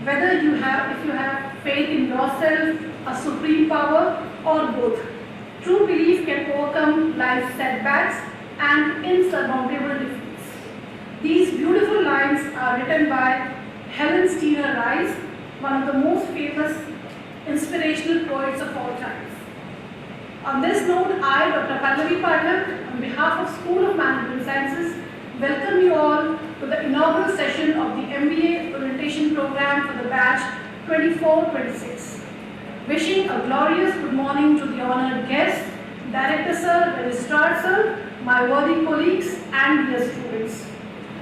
whether if you have faith in yourself, a supreme power, or both. True belief can overcome life's setbacks and insurmountable defeats. These beautiful lines are written by Helen Steiner Rice, one of the most famous inspirational poets of all times. On this note, I, Dr. Pallavi Pathak, on behalf of School of Management Sciences, welcome you all to the inaugural session of the MBA Orientation program for the batch 24-26. Wishing a glorious good morning to the honored guests, Director Sir, Registrar Sir, my worthy colleagues and dear students.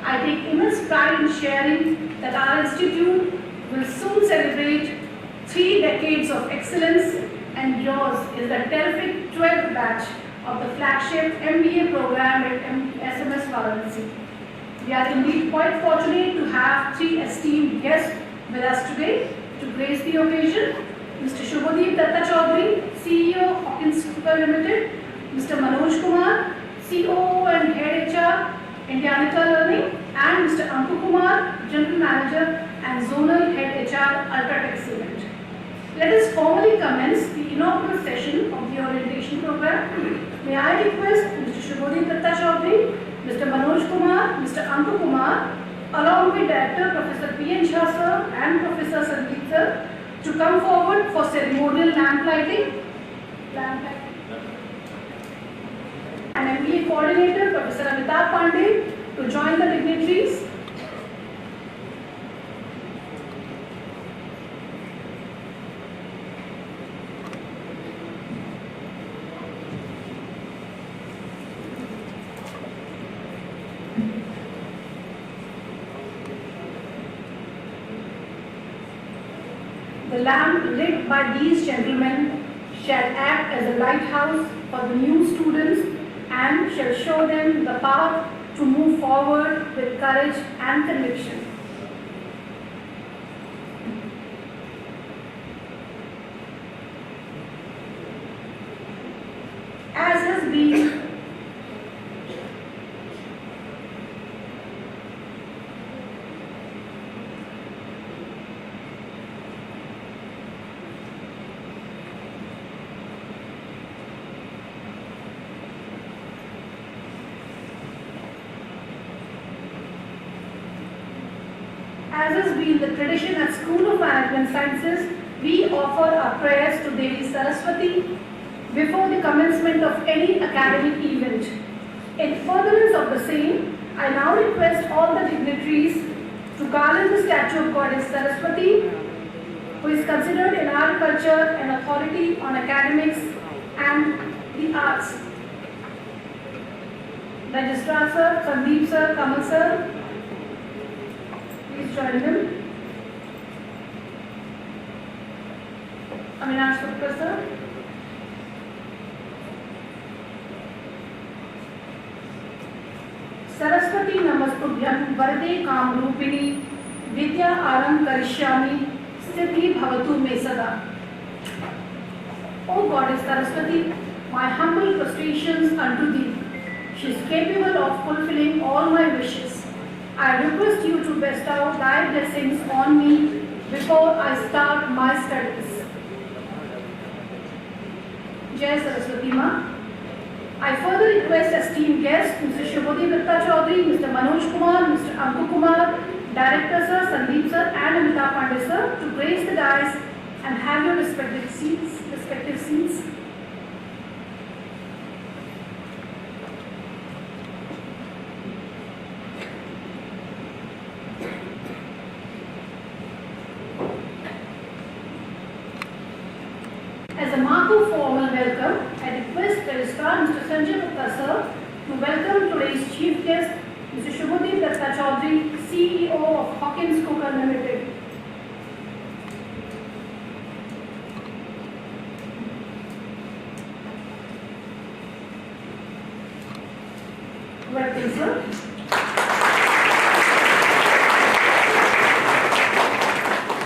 I take immense pride in sharing that our institute will soon celebrate 3 decades of excellence, and yours is the terrific 12th batch of the flagship MBA program at SMS Varanasi. We are indeed quite fortunate to have 3 esteemed guests with us today to grace the occasion. Mr. Shubhodip Dutta, CEO, Hawkins Limited, Mr. Manoj Kumar, COO and Head HR, Indianica Learning, and Mr. Anku Kumar, General Manager and Zonal Head HR, Ultratech Cement. Let us formally commence the inaugural session of the orientation program. May I request Mr. Shubhodip Dutta, Mr. Manoj Kumar, Mr. Anku Kumar, along with Director Professor P.N. Shah Sir and Professor Sandeep Sir, to come forward for ceremonial lamp lighting. And MBA Coordinator Professor Amitabh Pandey to join the dignitaries. The lamp lit by these gentlemen shall act as a lighthouse for the new students and shall show them the path to move forward with courage and conviction. As has been the tradition at School of Management Sciences, we offer our prayers to Devi Saraswati before the commencement of any academic event. In furtherance of the same, I now request all the dignitaries to garland the statue of Goddess Saraswati, who is considered in our culture an authority on academics and the arts. Registrar Sir, Sandeep Sir, Kamal Sir, please join them. Avinash Gupta Sir. Saraswati Namastubhyam Varde Kamrupini Vidya Aram Karishyami Siddhi Bhavatu Me Sada. O Goddess Saraswati, my humble prostrations unto thee. She is capable of fulfilling all my wishes. I request you to bestow thy blessings on me before I start my studies. Jai Saraswati Ma. I further request esteemed guests, Mr. Shubhodip Dutta, Mr. Manoj Kumar, Mr. Anku Kumar, Director Sir, Sandeep Sir and Amitabh Pandey Sir to grace the dais and have your respective seats. As a mark of formal welcome, I request Registrar Mr. Sanjay Gupta Sir to welcome today's chief guest, Mr. Shubhodip Dutta, CEO of Hawkins Limited. Welcome, sir.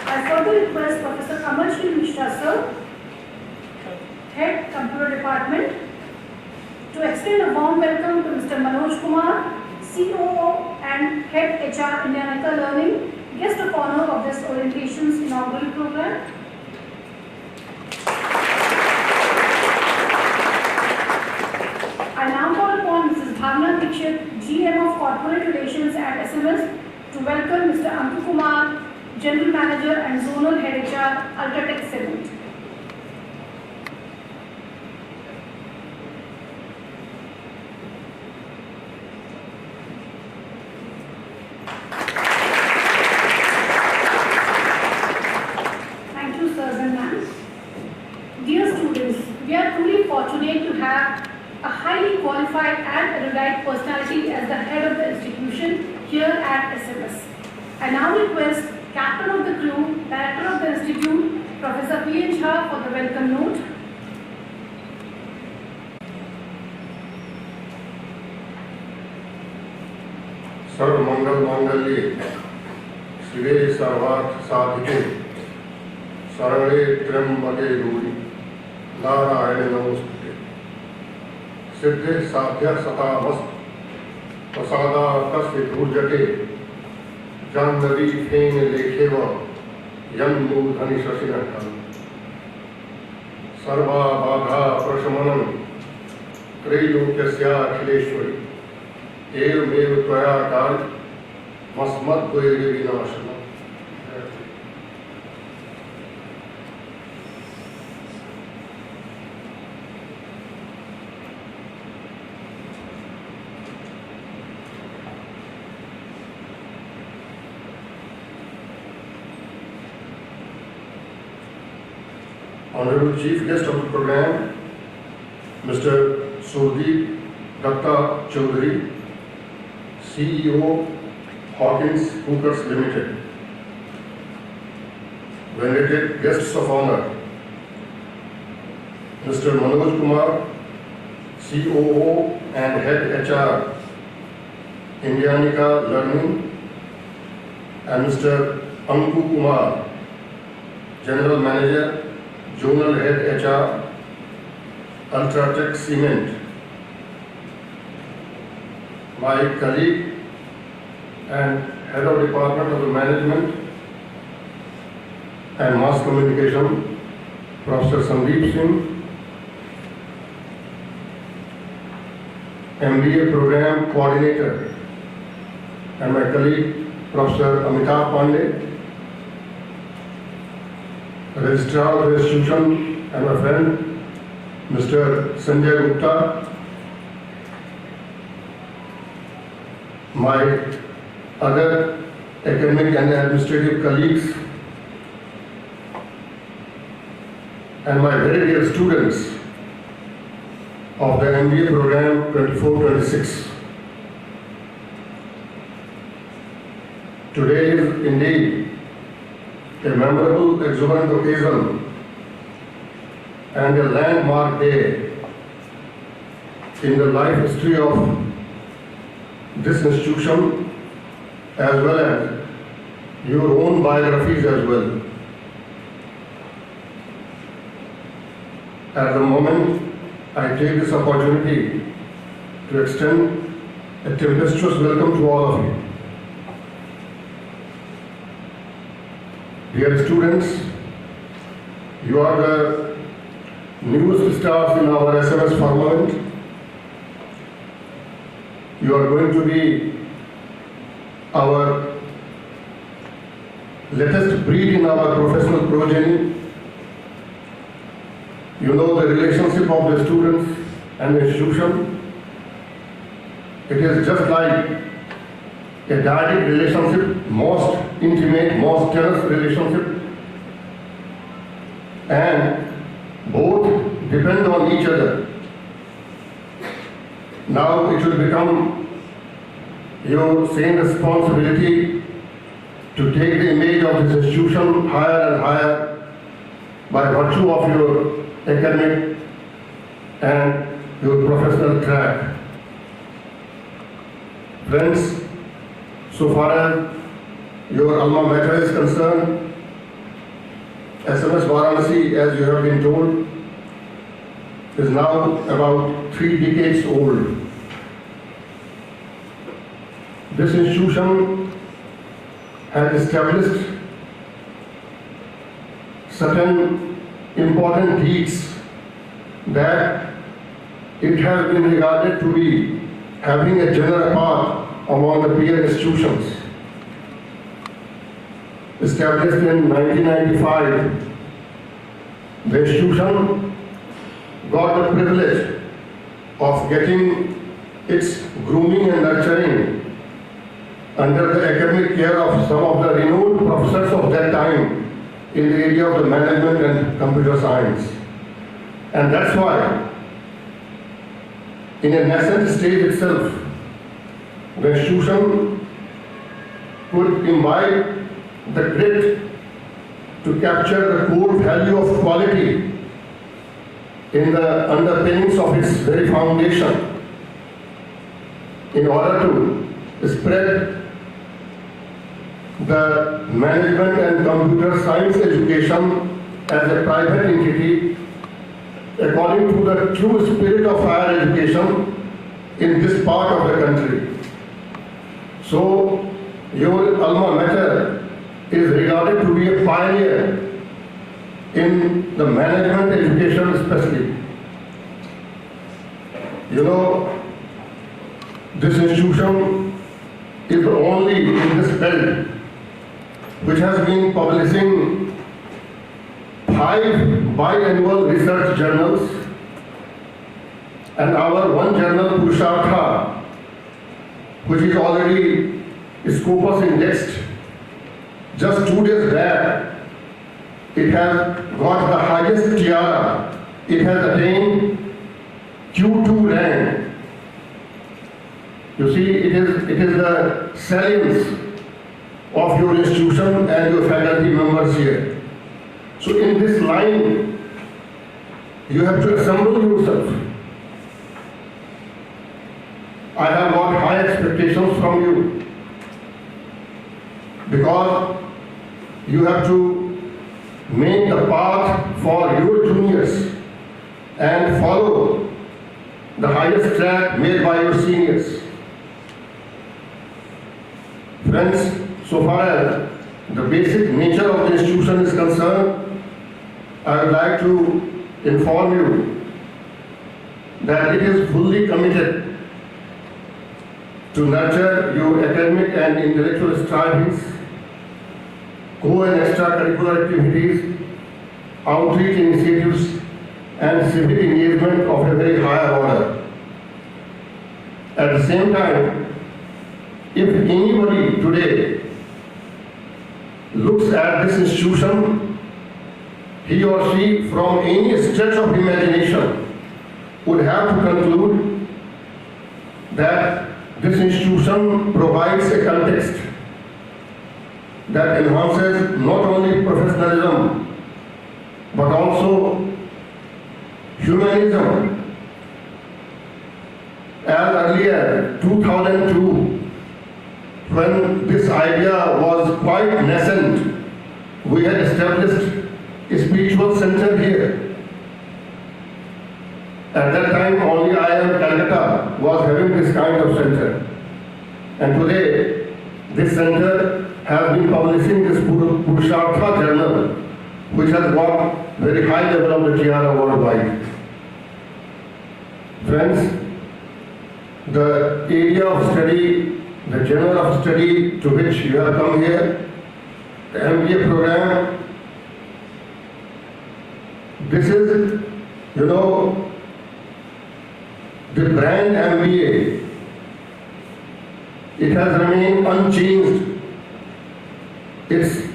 I further request Professor Kamal Mishra Sir, Head Computer Department, to extend a warm welcome to Mr. Manoj Kumar, COO and Head HR Indianica Learning, Guest of honor of this orientation's inaugural program. I now call upon Mrs. Yam Nachiketa, GM of Corporate Relations at SMS, to welcome Mr. Anku Kumar, General Manager and Zonal Head HR, Ultratech Cement. Thank you, sirs and ma'am. Dear students, we are truly fortunate to have a highly qualified and erudite personality as the head of the institution here at SMS. I now request Captain of the Crew, Director of the Institute, Professor P. H. Jha for the welcome note. सर्व मंगल मांगल्ये शिवे सर्वार्थ साधिके शरणे त्र्यंबके गौरी नारायण नमोस्तुते सिद्धे साध्य सतामस्त प्रसादार्थ ऊर्जते जाह्नवी फेन लेखेव यन्मूर्धनि शशिनः सर्वा बाधा प्रशमनं त्रैलोक्यस्याखिलेश्वरी एवमेव त्वया कार्यमस्मद्वैरिविनाशनम्। Honorable Chief Guest of the program, Mr. Shubhodip Dutta Chaudhary, CEO, Hawkins Hookers Limited. Venerated guests of honor, Mr. Manoj Kumar, COO and Head HR, Indianica Learning, and Mr. Anku Kumar, General Manager, Zonal Head HR, Ultratech Cement. My colleague and Head of Department of the Management and Mass Communication, Professor Sandeep Singh, MBA Program Coordinator, and my colleague, Professor Amitabh Pandey, Registrar of the institution and my friend, Mr. Sanjay Gupta, my other academic and administrative colleagues, and my very dear students of the MBA program 24-26. Today is indeed a memorable, exuberant occasion and a landmark day in the life history of this institution as well as your own biographies as well. At the moment, I take this opportunity to extend a tempestuous welcome to all of you. Dear students, you are the newest stars in our SMS firmament. You are going to be our latest breed in our professional progeny. You know the relationship of the students and the institution. It is just like a dyadic relationship, most intimate, most tense relationship, and both depend on each other. Now it will become your same responsibility to take the image of this institution higher and higher by virtue of your academic and your professional track. Friends, so far as your alma mater is concerned, SMS Varanasi, as you have been told, is now about 3 decades old. This institution has established certain important deeds that it has been regarded to be having a general part among the peer institutions. Established in 1995, the institution got the privilege of getting its grooming and nurturing under the academic care of some of the renowned professors of that time in the area of the management and computer science. And that's why, in a nascent stage itself, the institution could imbibe the grit to capture the core value of quality in the underpinnings of its very foundation in order to spread the management and computer science education as a private entity according to the true spirit of higher education in this part of the country. So, your alma mater is regarded to be a pioneer in the management education especially. You know, this institution is the only in this belt which has been publishing 5 biannual research journals and our one journal, Purushartha, which is already Scopus indexed. Just 2 days back, it has got the highest tiara. It has attained Q2 rank. You see, it is the salience of your institution and your faculty members here. So in this line, you have to assemble yourself. I have got high expectations from you because you have to make the path for your juniors and follow the highest track made by your seniors. Friends, so far as the basic nature of the institution is concerned, I would like to inform you that it is fully committed to nurture your academic and intellectual strivings, co- and extracurricular activities, outreach initiatives, and civic engagement of a very high order. At the same time, if anybody today looks at this institution, he or she from any stretch of imagination would have to conclude that this institution provides a context that enhances not only professionalism but also humanism. As early as 2002, when this idea was quite nascent, we had established a spiritual center here. At that time, only IIM Calcutta was having this kind of center. And today, this center has been publishing this Purushartha journal, which has got very high level of the tiara worldwide. Friends, the area of study, the genre of study to which you have come here, the MBA program, this is, you know, the brand MBA. It has remained unchanged. Its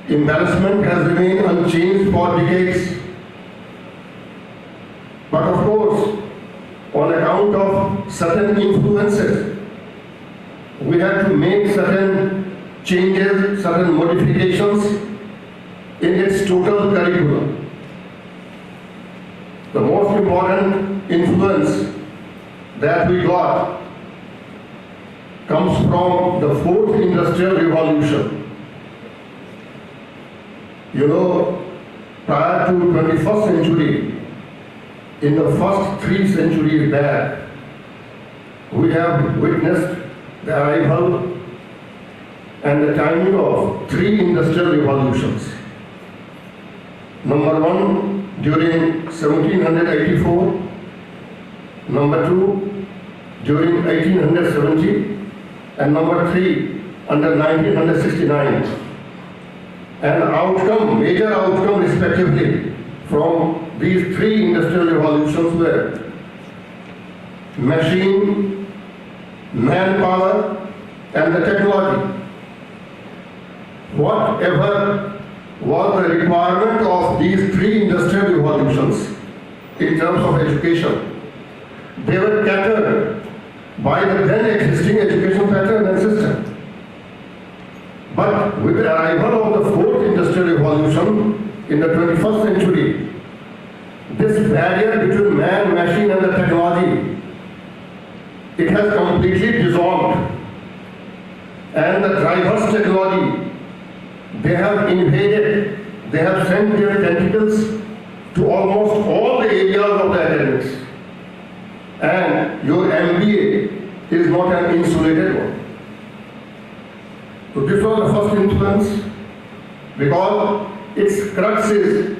embellishment has remained unchanged for decades. But of course, on account of certain influences, we have to make certain changes, certain modifications in its total curriculum. The most important influence that we got comes from the 4th Industrial Revolution. You know, prior to 21st century, in the first 3 centuries back, we have witnessed the arrival and the timing of three industrial revolutions. Number one, during 1784. Number two, during 1870. And number three, under 1969. And outcome, major outcome respectively from these three industrial revolutions were machine, manpower, and the technology. Whatever was the requirement of these three industrial revolutions in terms of education, they were catered by the then existing education pattern and system. But with the arrival of the fourth industrial revolution in the 21st century, this barrier between man, machine and the technology, it has completely dissolved. And the driver's technology, they have invaded, they have sent their tentacles to almost all the areas of the academics. And your MBA is not an insulated one. So this was the first influence, because its crux is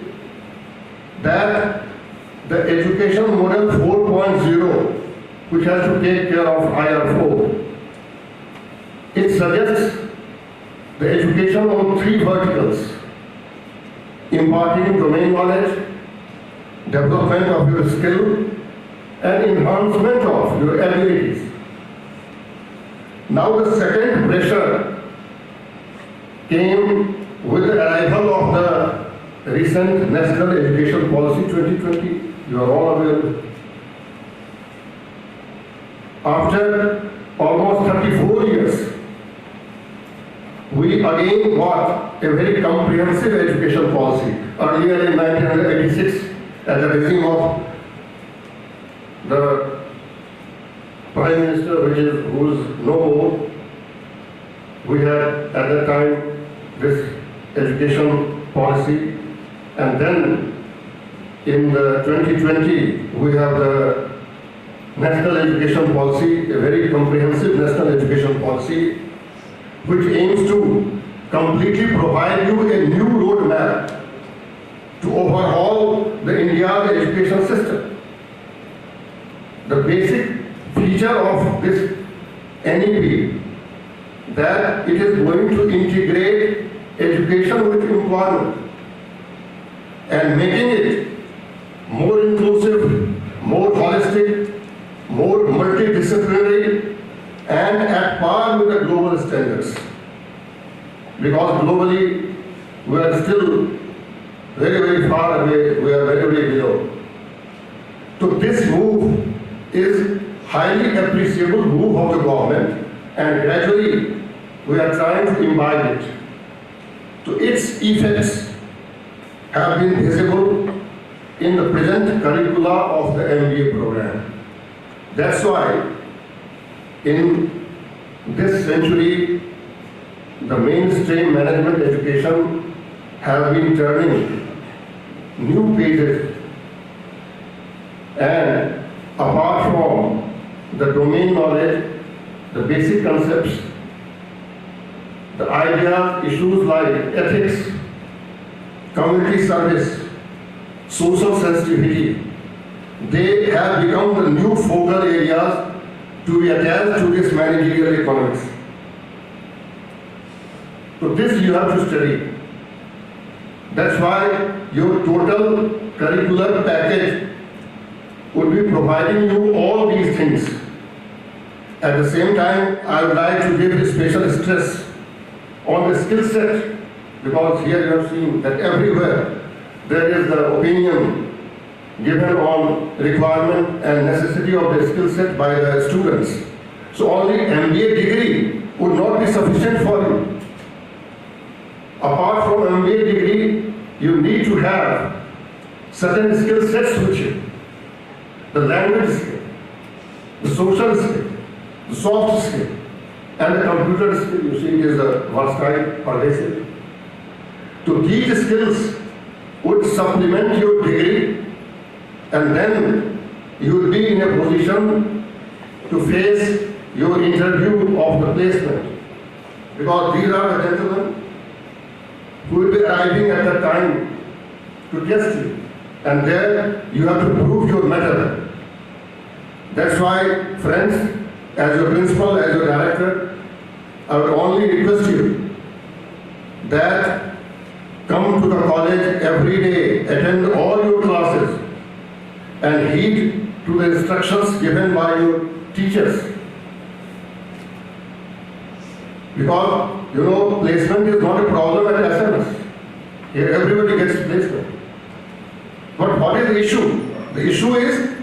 that the education model 4.0, which has to take care of IR4, it suggests the education on three verticals: imparting domain knowledge, development of your skill, and enhancement of your abilities. Now the second pressure came with the arrival of the recent National Education Policy 2020. You are all aware of it. After almost 34 years, we again got a very comprehensive education policy. Earlier in 1986, at the regime of the Prime Minister, who is no more, we had at that time this education policy, and then in the 2020 we have the National Education Policy, a very comprehensive National Education Policy, which aims to completely provide you a new roadmap to overhaul the India education system. The basic feature of this NEP, that it is going to integrate education with employment and making it more inclusive, more holistic, more multidisciplinary, and at par with the global standards. Because globally, we are still very, very far away, we are very, very below. So this move is highly appreciable move of the government, and gradually we are trying to imbibe it. So its effects have been visible in the present curricula of the MBA program. That's why in this century, the mainstream management education has been turning new pages, and apart from the domain knowledge, the basic concepts, the ideas, issues like ethics, community service, social sensitivity, they have become the new focal areas to be attached to this managerial economics. So this you have to study. That's why your total curricular package would be providing you all these things. At the same time, I would like to give special stress on the skill set, because here you have seen that everywhere there is the opinion given on requirement and necessity of the skill set by the students. So only MBA degree would not be sufficient for you. Apart from MBA degree, you need to have certain skill sets with you. The language skill, the social skill, the soft skill, and the computer skill. You see, it is a versatile, pervasive. So these skills would supplement your degree, and then you will be in a position to face your interview of the placement. because these are the gentlemen who will be arriving at the time to test you. And there you have to prove your mettle. That's why, friends, as your principal, as your director, I would only request you that come to the college every day, attend all your classes, and heed to the instructions given by your teachers. Because, placement is not a problem at SMS. Here everybody gets placement. But what is the issue? The issue is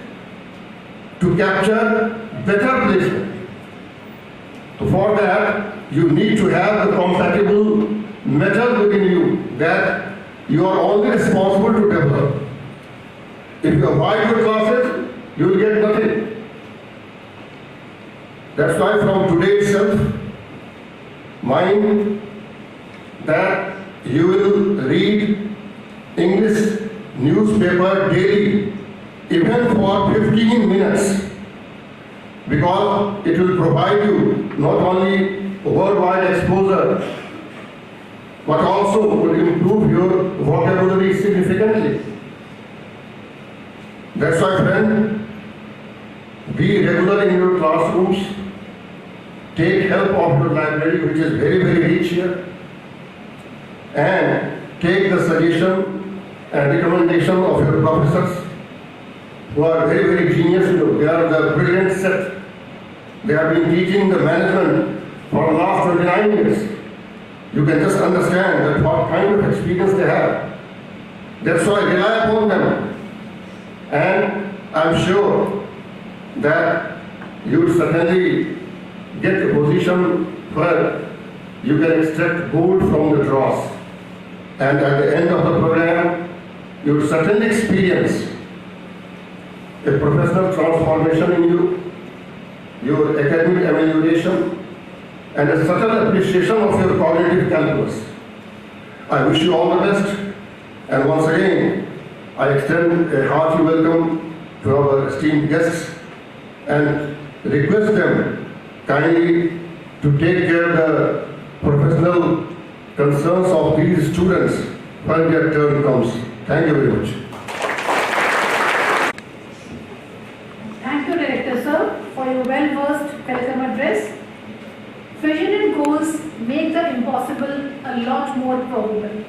to capture better placement. So for that, you need to have the compatible metal within you that you are only responsible to develop. If you avoid your classes, you will get nothing. That's why from today itself, mind that you will read English newspaper daily, even for 15 minutes, because it will provide you not only worldwide exposure, but also will improve your vocabulary significantly. That's why, friend, be regular in your classrooms, take help of your library, which is very, very rich here, and take the suggestion and recommendation of your professors, who are very, very genius. They are the brilliant set. They have been teaching the management for the last 29 years. You can just understand that what kind of experience they have. That's why rely upon them. And I'm sure that you will certainly get a position where you can extract gold from the dross. And at the end of the program, you will certainly experience a professional transformation in you, your academic amelioration, and a subtle appreciation of your cognitive calculus. I wish you all the best, and once again, I extend a hearty welcome to our esteemed guests and request them kindly to take care of the professional concerns of these students when their turn comes. Thank you very much. Thank you, Director Sir, for your well-versed welcome address. Vision and goals make the impossible a lot more probable.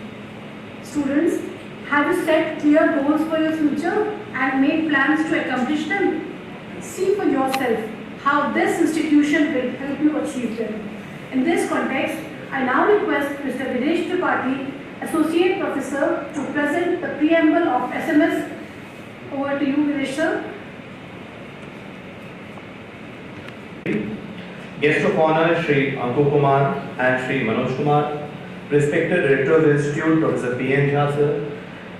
Students, have you set clear goals for your future and made plans to accomplish them? See for yourself how this institution will help you achieve them. In this context, I now request Mr. Dinesh Tripathi, Associate Professor, to present the preamble of SMS. Over to you, Dinesh sir. Guest of honor Shri Anku Kumar and Shri Manoj Kumar, respected Director of the Institute, Professor P.N. Jha sir,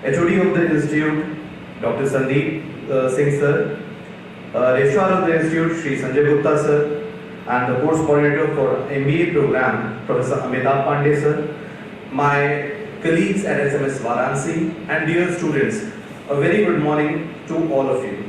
HOD of the Institute, Dr. Sandeep Singh sir, Registrar of the Institute, Shri Sanjay Gupta sir, and the course coordinator for MBA program, Professor Amitabh Pandey sir, my colleagues at SMS Varanasi, and dear students, a very good morning to all of you.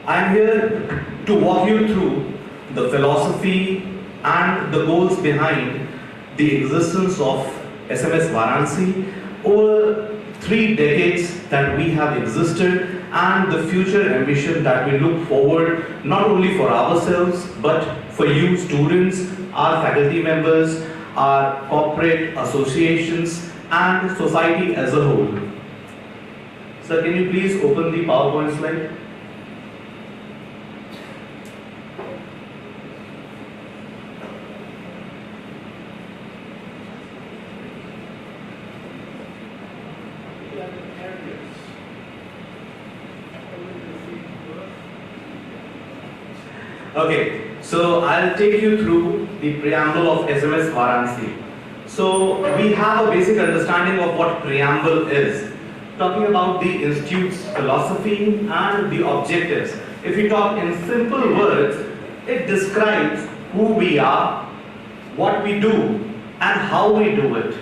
I am here to walk you through the philosophy and the goals behind the existence of SMS Varanasi over 3 decades that we have existed, and the future ambition that we look forward not only for ourselves but for you students, our faculty members, our corporate associations and society as a whole. Sir, can you please open the PowerPoint slide? Okay, so I'll take you through the preamble of SMS Varanasi. So we have a basic understanding of what preamble is, talking about the institute's philosophy and the objectives. If we talk in simple words, it describes who we are, what we do, and how we do it.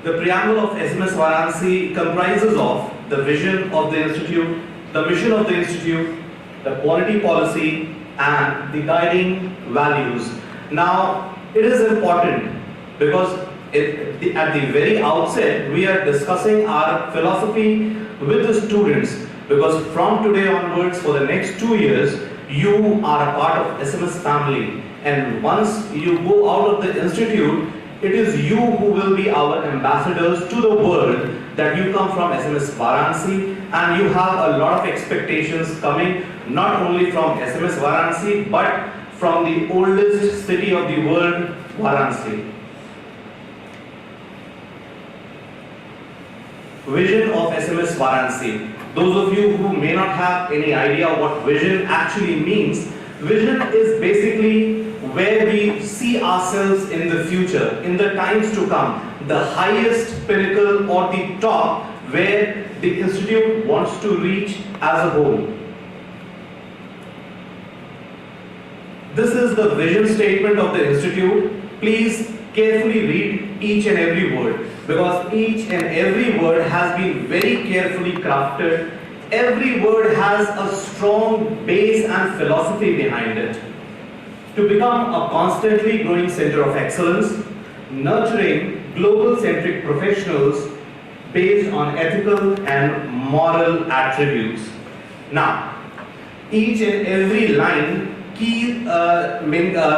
The preamble of SMS Varanasi comprises of the vision of the institute, the mission of the institute, the quality policy, and the guiding values. Now, it is important because at the very outset, we are discussing our philosophy with the students, because from today onwards, for the next 2 years, you are a part of SMS family, and once you go out of the institute, it is you who will be our ambassadors to the world, that you come from SMS Varanasi and you have a lot of expectations coming not only from SMS Varanasi but from the oldest city of the world, Varanasi. Vision of SMS Varanasi. Those of you who may not have any idea what vision actually means, vision is basically where we see ourselves in the future, in the times to come, the highest pinnacle or the top where the institute wants to reach as a whole. This is the vision statement of the institute. Please carefully read each and every word, because each and every word has been very carefully crafted. Every word has a strong base and philosophy behind it. To become a constantly growing center of excellence, nurturing global-centric professionals based on ethical and moral attributes. Now, each and every line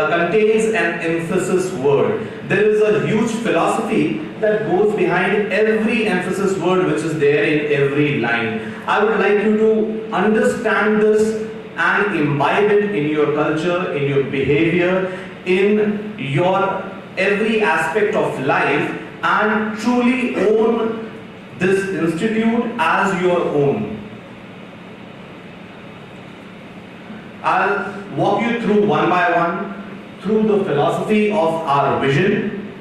contains an emphasis word. There is a huge philosophy that goes behind every emphasis word which is there in every line. I would like you to understand this and imbibe it in your culture, in your behavior, in your every aspect of life, and truly own this institute as your own. I'll walk you through one by one through the philosophy of our vision.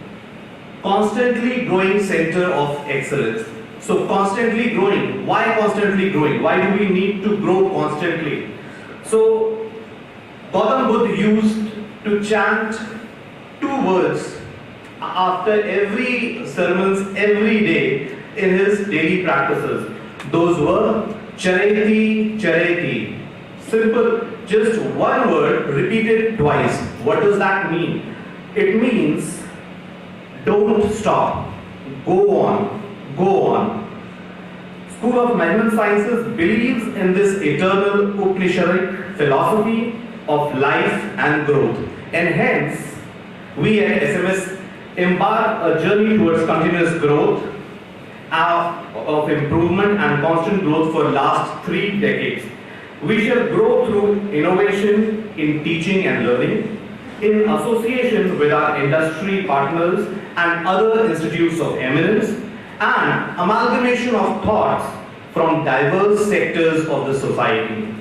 Constantly growing center of excellence. So constantly growing. Why constantly growing? Why do we need to grow constantly? So Gautam Buddha used to chant 2 words after every sermons every day in his daily practices. Those were Chareti Chareti. Simple, just one word repeated twice. What does that mean? It means don't stop, go on, go on. School of Management Sciences believes in this eternal Upanishadic philosophy of life and growth, and hence we at SMS embark a journey towards continuous growth, of improvement and constant growth for last 3 decades. We shall grow through innovation in teaching and learning, in association with our industry partners and other institutes of eminence, and amalgamation of thoughts from diverse sectors of the society.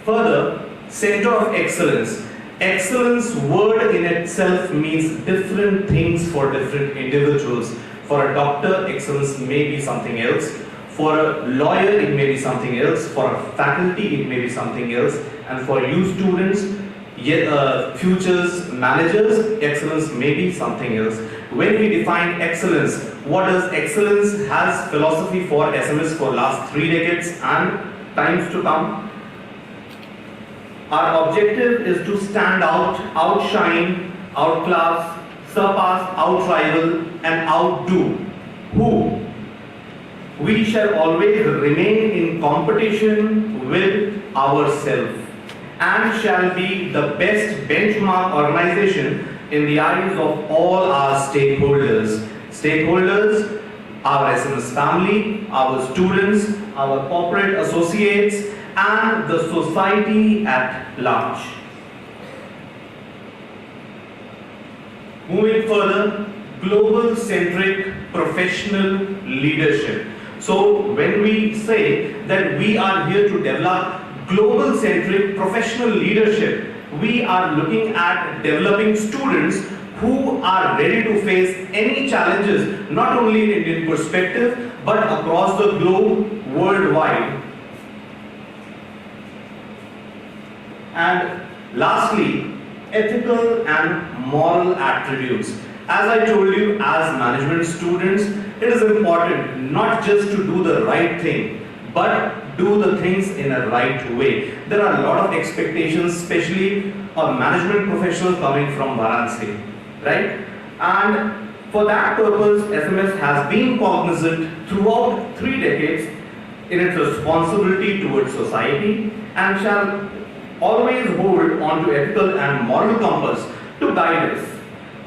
Further, center of excellence. Excellence word in itself means different things for different individuals. For a doctor, excellence may be something else. For a lawyer, it may be something else. For a faculty, it may be something else. And for you students, futures managers, excellence may be something else. When we define excellence, what does excellence has philosophy for SMS for last 3 decades and times to come? Our objective is to stand out, outshine, outclass, surpass, outrival, and outdo. Who? We shall always remain in competition with ourselves and shall be the best benchmark organization in the eyes of all our stakeholders. Stakeholders, our SMS family, our students, our corporate associates, and the society at large. Moving further, global-centric professional leadership. So when we say that we are here to develop global-centric professional leadership, we are looking at developing students who are ready to face any challenges, not only in Indian perspective, but across the globe, worldwide. And lastly, ethical and moral attributes. As I told you, as management students, it is important not just to do the right thing, but do the things in a right way. There are a lot of expectations, especially a management professional coming from Varanasi, right? And for that purpose, SMS has been cognizant throughout 3 decades in its responsibility towards society and shall always hold on to ethical and moral compass to guide us.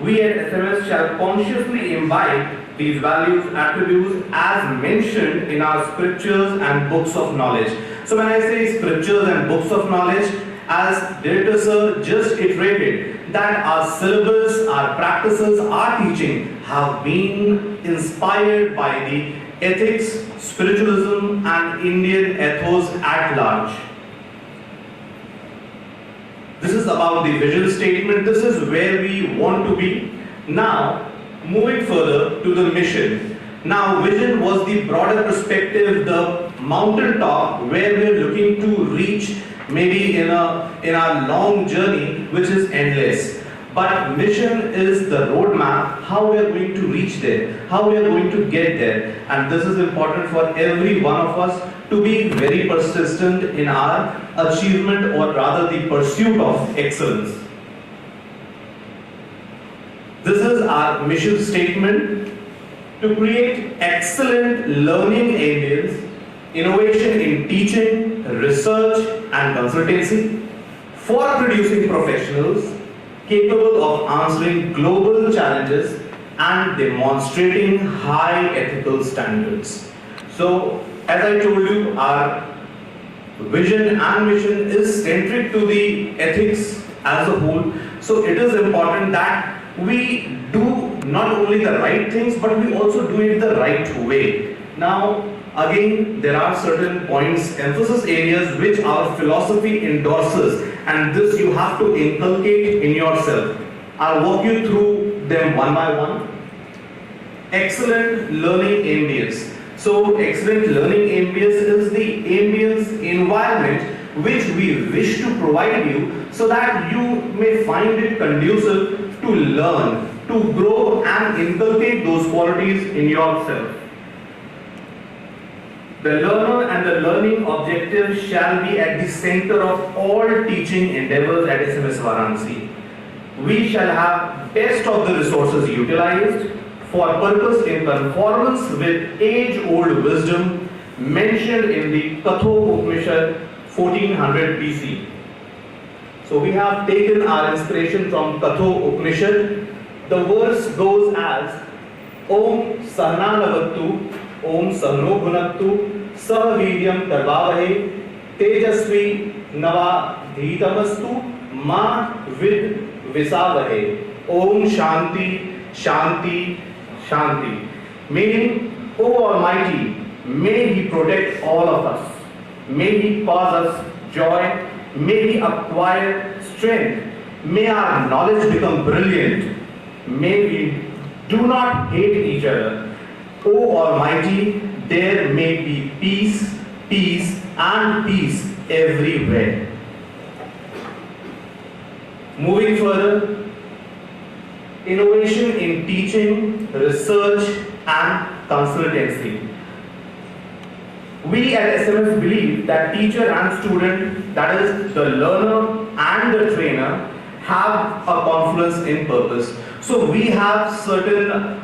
We at SMS shall consciously imbibe these values, attributes as mentioned in our scriptures and books of knowledge. So when I say scriptures and books of knowledge, as Director Sir just iterated, that our syllabus, our practices, our teaching have been inspired by the ethics, spiritualism and Indian ethos at large. This is about the vision statement. This is where we want to be. Now, moving further to the mission. Now, vision was the broader perspective, the mountaintop where we are looking to reach maybe in our long journey, which is endless. But mission is the roadmap, how we are going to reach there, how we are going to get there. And this is important for every one of us to be very persistent in our achievement, or rather the pursuit of excellence. This is our mission statement: to create excellent learning ambience, innovation in teaching, research and consultancy for producing professionals capable of answering global challenges and demonstrating high ethical standards. So, as I told you, our vision and mission is centric to the ethics as a whole. So it is important that we do not only the right things, but we also do it the right way. Now, again, there are certain points, emphasis areas which our philosophy endorses, and this you have to inculcate in yourself. I'll walk you through them one by one. Excellent learning ambience. So, excellent learning ambience is the ambience environment which we wish to provide you so that you may find it conducive to learn, to grow and inculcate those qualities in yourself. The learner and the learning objective shall be at the center of all teaching endeavors at SMS Varanasi. We shall have best of the resources utilized for purpose in conformance with age-old wisdom mentioned in the Katho Upanishad 1400 BC. So we have taken our inspiration from Katho Upanishad. The verse goes as Om Sahnanavattu Om Sahno Bhunattu Sahaviryam Karvavahe Tejasvi Nava Dhitamastu Ma Vid Visavahe. Om Shanti Shanti Shanti. Meaning, O Almighty, may He protect all of us. May He cause us joy. May we acquire strength. May our knowledge become brilliant. May we do not hate each other. O Almighty, there may be peace, peace and peace everywhere. Moving further, innovation in teaching, research and consultancy. We at SMS believe that teacher and student, that is the learner and the trainer, have a confluence in purpose. So we have certain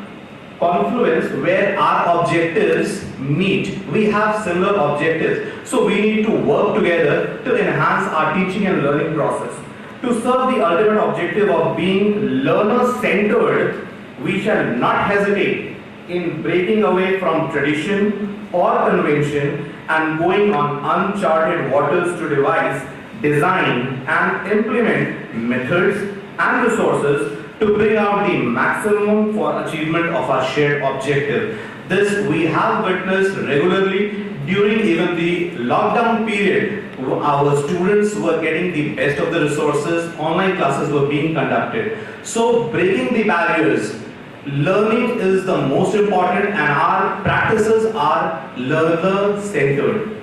confluence where our objectives meet. We have similar objectives. So we need to work together to enhance our teaching and learning process. To serve the ultimate objective of being learner-centered, we shall not hesitate in breaking away from tradition or convention and going on uncharted waters to devise, design and implement methods and resources to bring out the maximum for achievement of our shared objective. This we have witnessed regularly during even the lockdown period. Our students were getting the best of the resources, online classes were being conducted. So breaking the barriers, learning is the most important and our practices are learner-centered.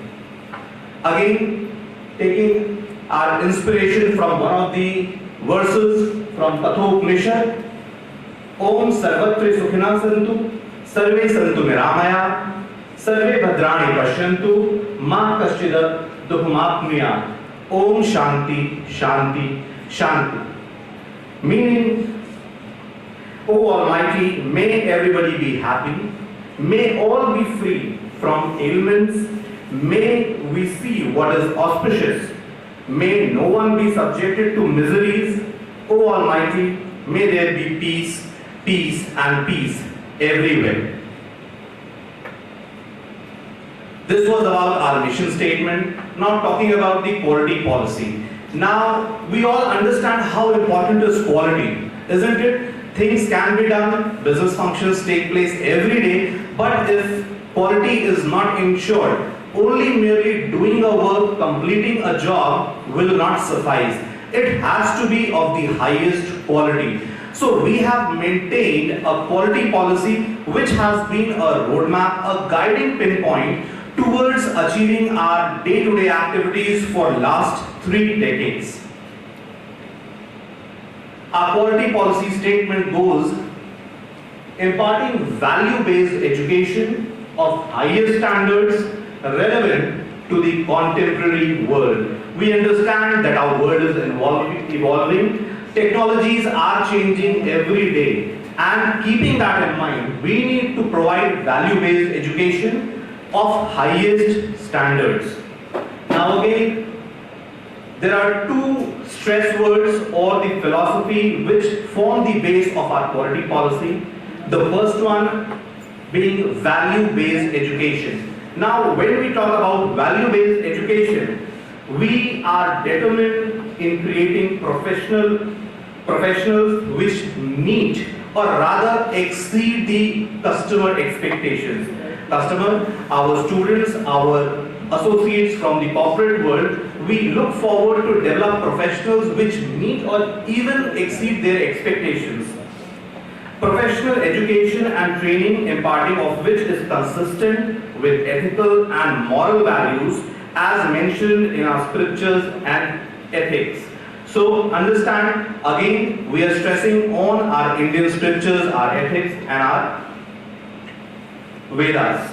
Again, taking our inspiration from one of the verses from Katho Upanishad, Om Sarvatre Sukhina Santu, सर्वे सन्तु निरामया, सर्वे भद्राणि पश्यन्तु, मा कश्चित् दुःखमाप्नुयात्. Om Shanti, Shanti, Shanti. Meaning, O Almighty, may everybody be happy, may all be free from ailments, may we see what is auspicious, may no one be subjected to miseries. O Almighty, may there be peace, peace and peace everywhere. This was about our mission statement. Now talking about the quality policy. Now we all understand how important is quality, isn't it? Things can be done, business functions take place every day, but if quality is not ensured, only merely doing a work, completing a job will not suffice. It has to be of the highest quality. So we have maintained a quality policy which has been a roadmap, a guiding pinpoint towards achieving our day-to-day activities for last 3 decades. Our quality policy statement goes imparting value-based education of highest standards relevant to the contemporary world. We understand that our world is evolving, technologies are changing every day, and keeping that in mind, we need to provide value-based education of highest standards. Now again, there are 2 stress words or the philosophy which form the base of our quality policy. The first one being value-based education. Now when we talk about value-based education, we are determined in creating professionals which meet or rather exceed the customer expectations. Customer, our students, our associates from the corporate world, we look forward to develop professionals which meet or even exceed their expectations. Professional education and training imparting of which is consistent with ethical and moral values as mentioned in our scriptures and ethics. So understand, again we are stressing on our Indian scriptures, our ethics and our Vedas.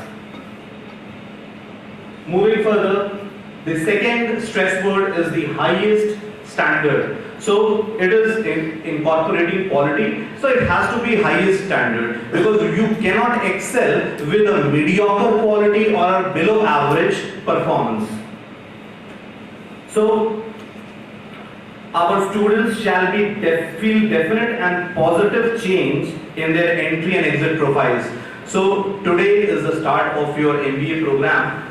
Moving further, the second stress word is the highest standard. So it is incorporating quality, so it has to be highest standard because you cannot excel with a mediocre quality or a below average performance. So our students shall be feel definite and positive change in their entry and exit profiles. So today is the start of your MBA program.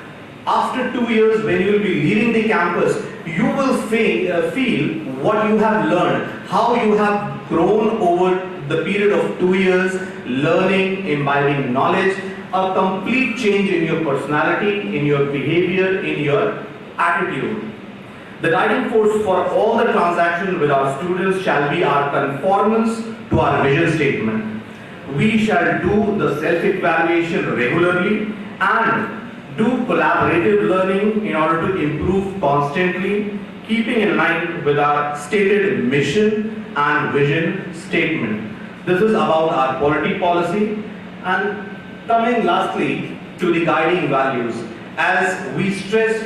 After 2 years, when you will be leaving the campus, you will feel what you have learned, how you have grown over the period of 2 years, learning, imbibing knowledge, a complete change in your personality, in your behavior, in your attitude. The guiding force for all the transactions with our students shall be our conformance to our vision statement. We shall do the self-evaluation regularly and do collaborative learning in order to improve constantly, keeping in line with our stated mission and vision statement. This is about our quality policy. And coming lastly to the guiding values, as we stressed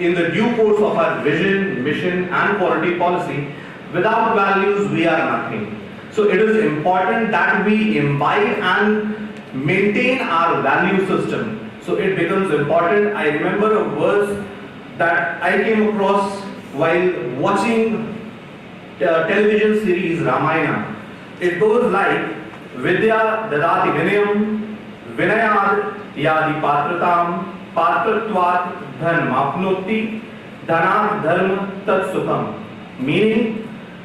in the due course of our vision, mission and quality policy, without values we are nothing. So it is important that we imbibe and maintain our value system. So it becomes important. I remember a verse that I came across while watching television series Ramayana. It goes like, Vidya dadati vinayam, vinayad yadi patratam, patratvat dhan mapnoti, dhanat dharma tat sukham. Meaning,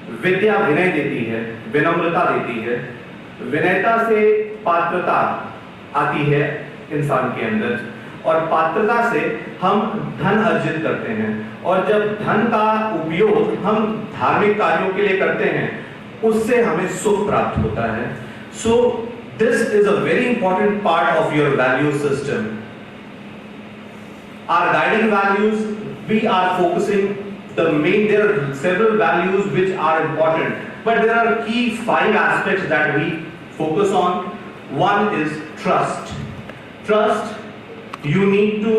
विद्या विनय देती है, विनम्रता देती है, विनयता से पात्रता आती है इंसान के अंदर और पात्रता से हम धन अर्जित करते हैं और जब धन का उपयोग हम धार्मिक कार्यों के लिए करते हैं उससे हमें सुख प्राप्त होता है. So this is a very important part of your value system. Our guiding values, we are focusing there are several values which are important, but there are key 5 aspects that we focus on. One is trust. Trust, you need to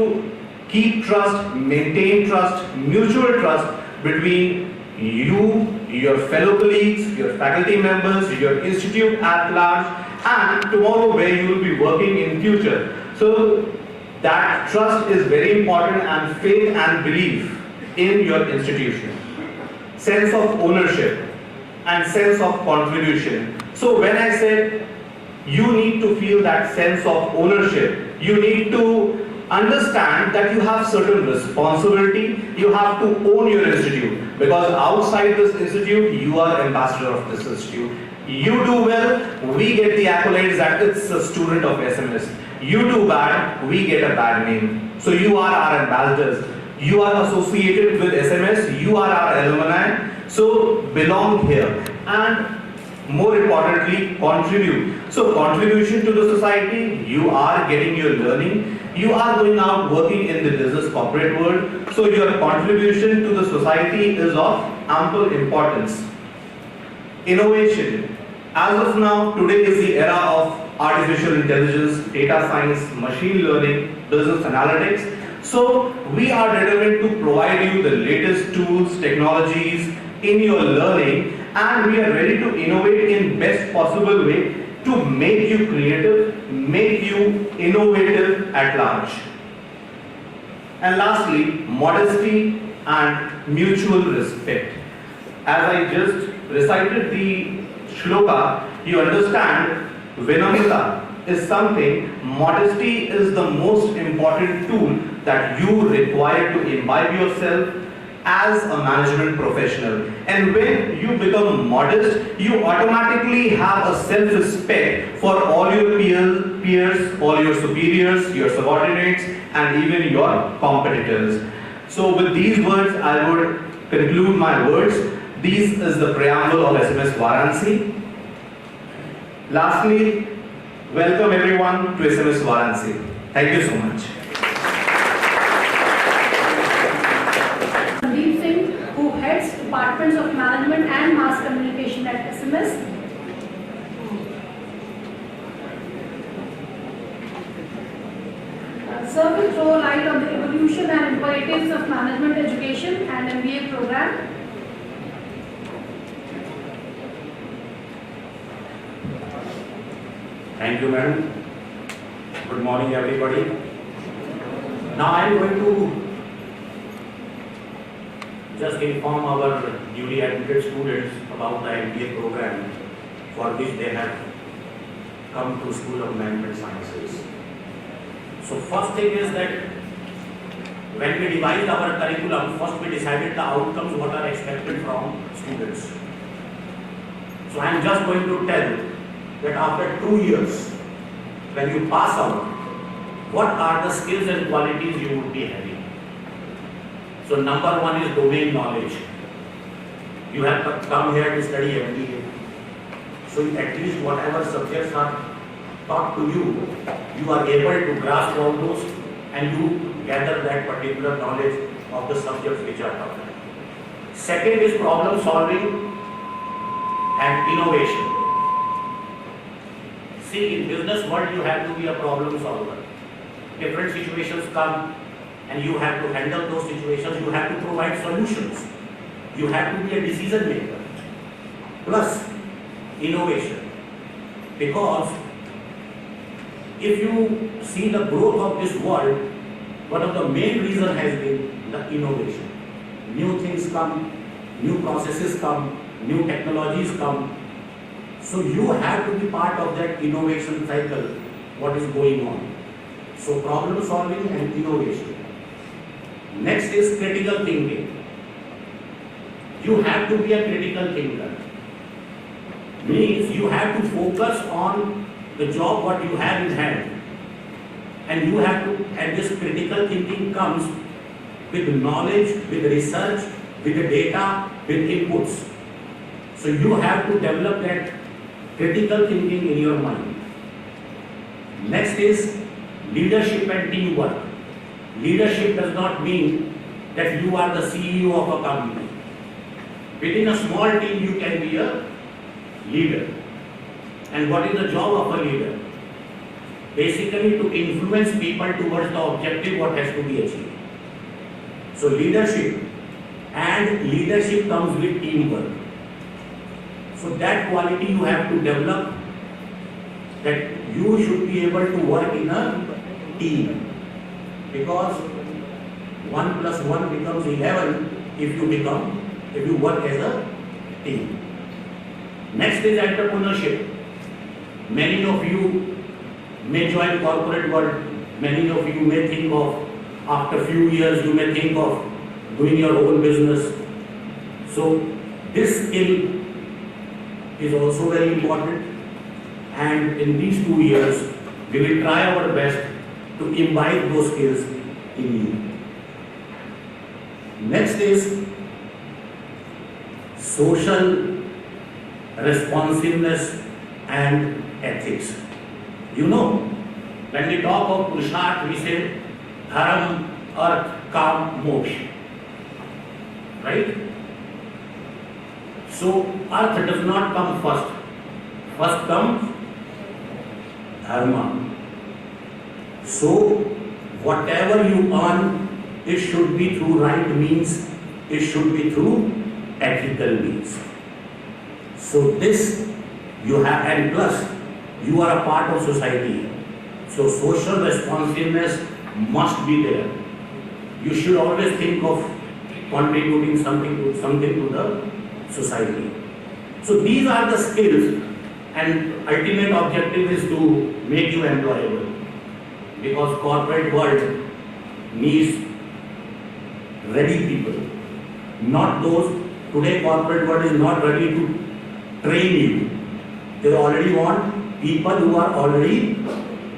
keep trust, maintain trust, mutual trust between you, your fellow colleagues, your faculty members, your institute at large, and tomorrow where you will be working in future. So that trust is very important, and faith and belief in your institution. Sense of ownership and sense of contribution. So when I said you need to feel that sense of ownership, you need to understand that you have certain responsibility, you have to own your institute, because outside this institute, you are ambassador of this institute. You do well, we get the accolades that it's a student of SMS. You do bad, we get a bad name. So you are our ambassadors. You are associated with SMS, you are our alumni, so belong here. And more importantly, contribute. So contribution to the society, you are getting your learning, you are going out working in the business corporate world, so your contribution to the society is of ample importance. Innovation. As of now, today is the era of artificial intelligence, data science, machine learning, business analytics. So we are determined to provide you the latest tools, technologies in your learning, and we are ready to innovate in best possible way to make you creative, make you innovative at large. And lastly, modesty and mutual respect. As I just recited the shloka, you understand Vinamrita is something, modesty is the most important tool that you require to imbibe yourself as a management professional. And when you become modest, you automatically have a self-respect for all your peers, all your superiors, your subordinates, and even your competitors. So with these words, I would conclude my words. This is the preamble of SMS Varanasi. Lastly, welcome everyone to SMS Varanasi. Thank you so much. Who heads departments of management and mass communication at SMS. Sir will throw light on the evolution and imperatives of management education and MBA program. Thank you, madam. Good morning, everybody. Now I am going to just inform our newly admitted students about the MBA program for which they have come to School of Management Sciences. So first thing is that when we devised our curriculum, first we decided the outcomes what are expected from students. So I am just going to tell that after 2 years, when you pass out, what are the skills and qualities you would be having? So number one is domain knowledge. You have come here to study MBA. So at least whatever subjects are taught to you, you are able to grasp all those and you gather that particular knowledge of the subjects which are taught. Second is problem solving and innovation. See, in business world you have to be a problem solver. Different situations come and you have to handle those situations, you have to provide solutions. You have to be a decision maker. Plus, innovation. Because if you see the growth of this world, one of the main reasons has been the innovation. New things come, new processes come, new technologies come. So you have to be part of that innovation cycle, what is going on. So problem solving and innovation. Next is critical thinking. You have to be a critical thinker. Means you have to focus on the job what you have in hand. And you have to, and this critical thinking comes with knowledge, with research, with the data, with inputs. So you have to develop that critical thinking in your mind. Next is leadership and teamwork. Leadership does not mean that you are the CEO of a company. Within a small team you can be a leader. And what is the job of a leader? basically to influence people towards the objective what has to be achieved. So leadership comes with teamwork. So that quality you have to develop, that you should be able to work in a team, because 1 plus 1 becomes 11 if you work as a team. Next is entrepreneurship. Many of you may join corporate world. Many of you may think of, after few years, you may think of doing your own business. So this skill is also very important. And in these 2 years, we will try our best to imbibe those skills in you. Next is social responsiveness and ethics. You know, when we talk of Purusharth, we say Dharam, Arth, Kam, Moksha. Right? So, Arth does not come first. First comes Dharma. So, whatever you earn, it should be through right means, it should be through ethical means. So this you have, and plus you are a part of society. So social responsiveness must be there. You should always think of contributing something to the society. So these are the skills, and ultimate objective is to make you employable, because corporate world needs ready people, not those. Today corporate world is not ready to train you. They already want people who are already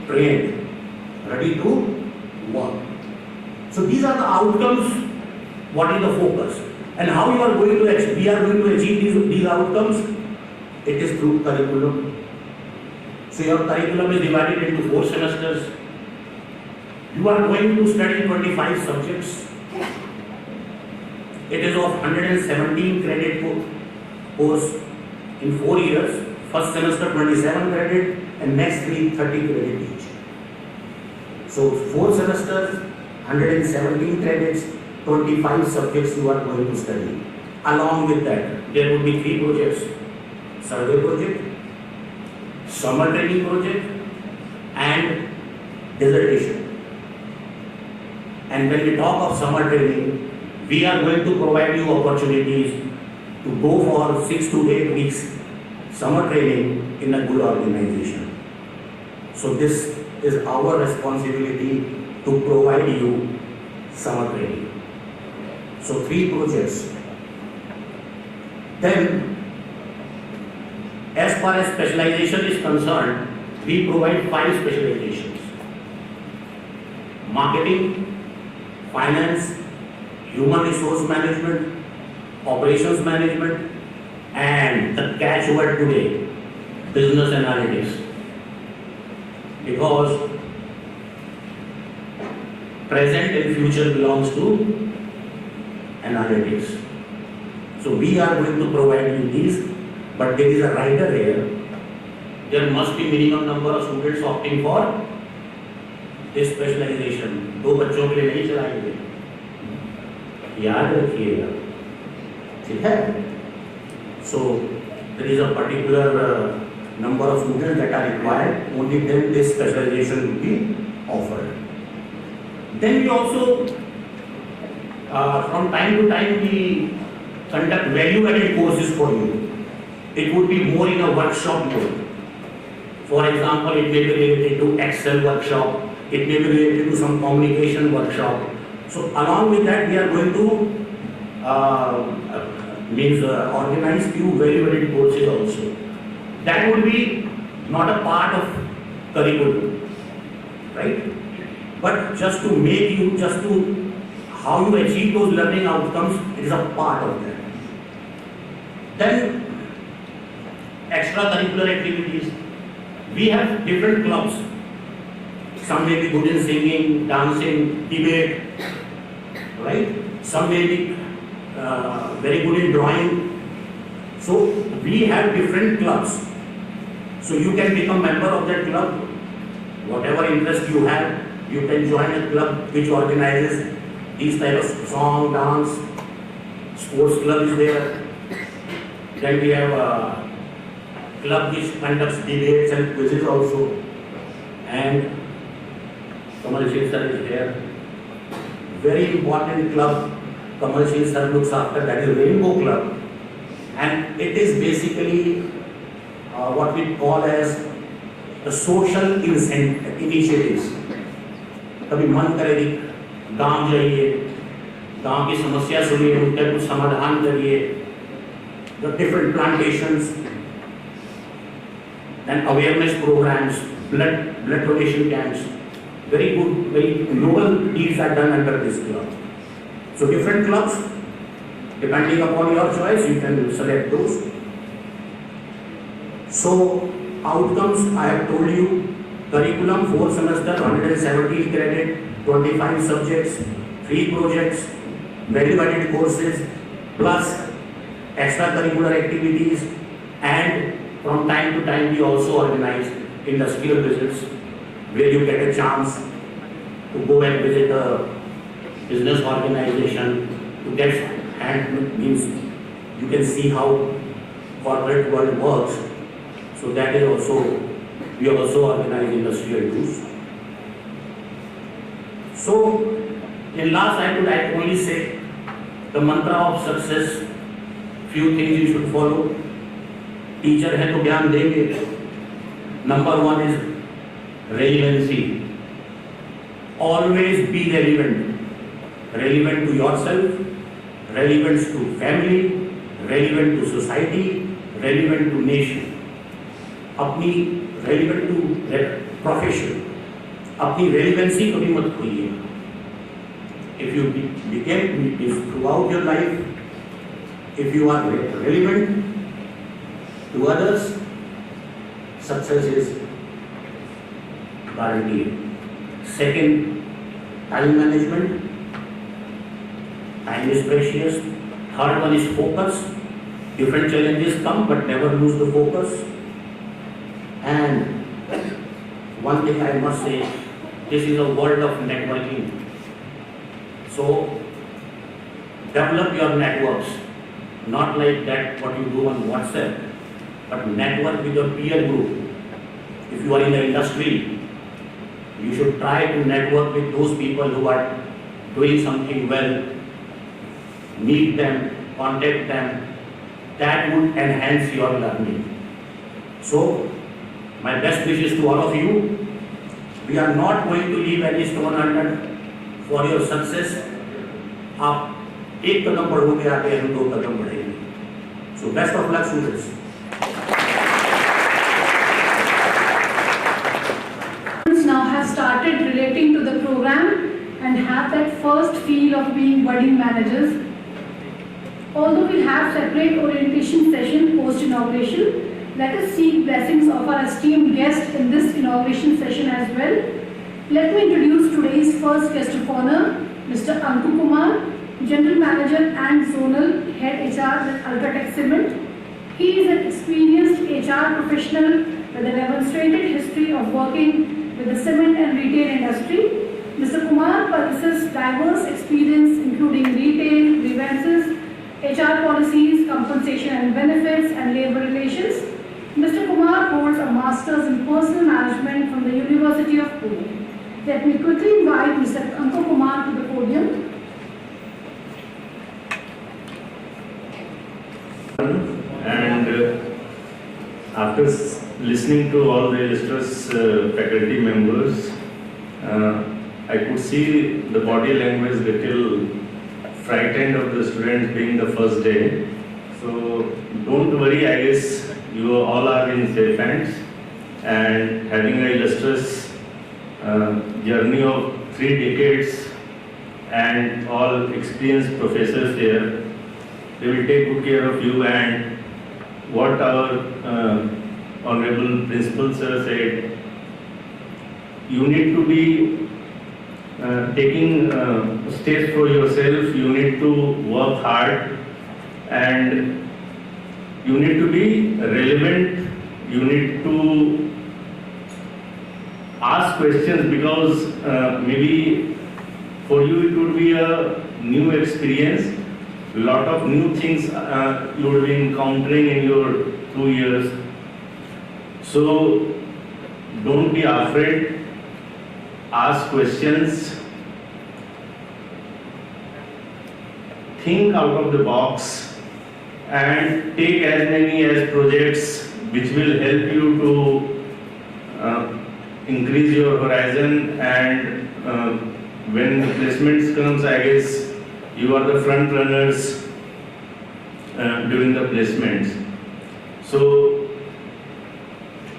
trained, ready to work. So these are the outcomes. What is the focus, and how you are going to we are going to achieve these outcomes? It is through curriculum. So your curriculum is divided into 4 semesters. You are going to study 25 subjects. It is of 117 credit course in 4 years. First semester 27 credit and next 3 30 credit each. So 4 semesters, 117 credits, 25 subjects you are going to study. Along with that, there will be 3 projects: survey project, summer training project, and dissertation. And when we talk of summer training, we are going to provide you opportunities to go for 6 to 8 weeks summer training in a good organization. So this is our responsibility to provide you summer training. So 3 projects. Then, as far as specialization is concerned, we provide 5 specializations: marketing, finance, human resource management, operations management, and the catchword today, business analytics. Because present and future belongs to analytics. So we are going to provide you these, but there is a rider here. There must be minimum number of students opting for this specialization. 2 बच्चों के लिए नहीं चलाएंगे, याद रखिएगा, ठीक है? So there is a particular number of students that are required. Only then this specialization will be offered. Then we also, from time to time, we conduct value-added courses for you. It would be more in a workshop mode. For example, it may be related to Excel workshop. It may be related to some communication workshop. So along with that, we are going to organize few value-added courses also. That would be not a part of curriculum, right? But just to make you, how you achieve those learning outcomes, it is a part of that. Then extracurricular activities. We have different clubs. Some may be good in singing, dancing, debate, right? Some may be very good in drawing. So we have different clubs. So you can become member of that club. Whatever interest you have, you can join a club which organizes these type of song, dance, sports club is there. Then we have a club which conducts debates and quizzes also. And Kamal Singh sir is there. Very important club Kamal Singh sir looks after, that is Rainbow Club. And it is basically what we call as the social initiatives. कभी मन करे कि गांव जाइए, गांव की समस्या सुनिए, उनका कुछ समाधान करिए, the different plantations and awareness programs, blood donation camps, very good, very noble deeds are done under this club. So different clubs, depending upon your choice, you can select those. So outcomes, I have told you, curriculum 4 semester, 117 credit, 25 subjects, 3 projects, value-added courses, plus extracurricular activities, and from time to time we also organize industrial visits where you get a chance to go and visit a business organization to get hand, means you can see how corporate world works. So that is also, we also organize industrial tours. So in last I could only say the mantra of success, few things you should follow. Teacher है तो ज्ञान देंगे. Number 1 is relevancy. Always be relevant. Relevant to yourself, relevant to family, relevant to society, relevant to nation. अपनी relevant to profession. अपनी relevancy कभी मत खोइए. If you become, throughout your life, if you are relevant to others, success is guaranteed. Second, time management. Time is precious. Third one is focus. Different challenges come, but never lose the focus. And one thing I must say, this is a world of networking. So develop your networks, not like that what you do on WhatsApp, but network with your peer group. If you are in the industry, you should try to network with those people who are doing something well. Meet them, contact them. That would enhance your learning. So, my best wishes to all of you. We are not going to leave any stone unturned for your success. आप एक कदम बढ़ोगे आगे, हम 2 कदम बढ़ेंगे. So, best of luck, students. Now have started relating to the program and have that first feel of being budding managers. Although we have separate orientation session post-inauguration, let us seek blessings of our esteemed guest in this inauguration session as well. Let me introduce today's first guest of honor, Mr. Anku Kumar, General Manager and Zonal Head HR with Ultratech Cement. He is an experienced HR professional with a demonstrated history of working with the cement and retail industry. Mr. Kumar possesses diverse experience including retail, grievances, HR policies, compensation and benefits, and labor relations. Mr. Kumar holds a master's in personal management from the University of Pune. Let me quickly invite Mr. Anku Kumar to the podium. And after listening to all the illustrious faculty members, I could see the body language little frightened of the students being the first day. So don't worry, I guess you all are in safe hands, and having an illustrious journey of 3 decades and all experienced professors here, they will take good care of you. And what our Honorable Principal Sir said, you need to be taking steps for yourself, you need to work hard, and you need to be relevant, you need to ask questions, because maybe for you it would be a new experience. Lot of new things you would be encountering in your 2 years. So don't be afraid. Ask questions. Think out of the box and take as many as projects which will help you to increase your horizon, and when placements comes, I guess you are the front runners during the placements. So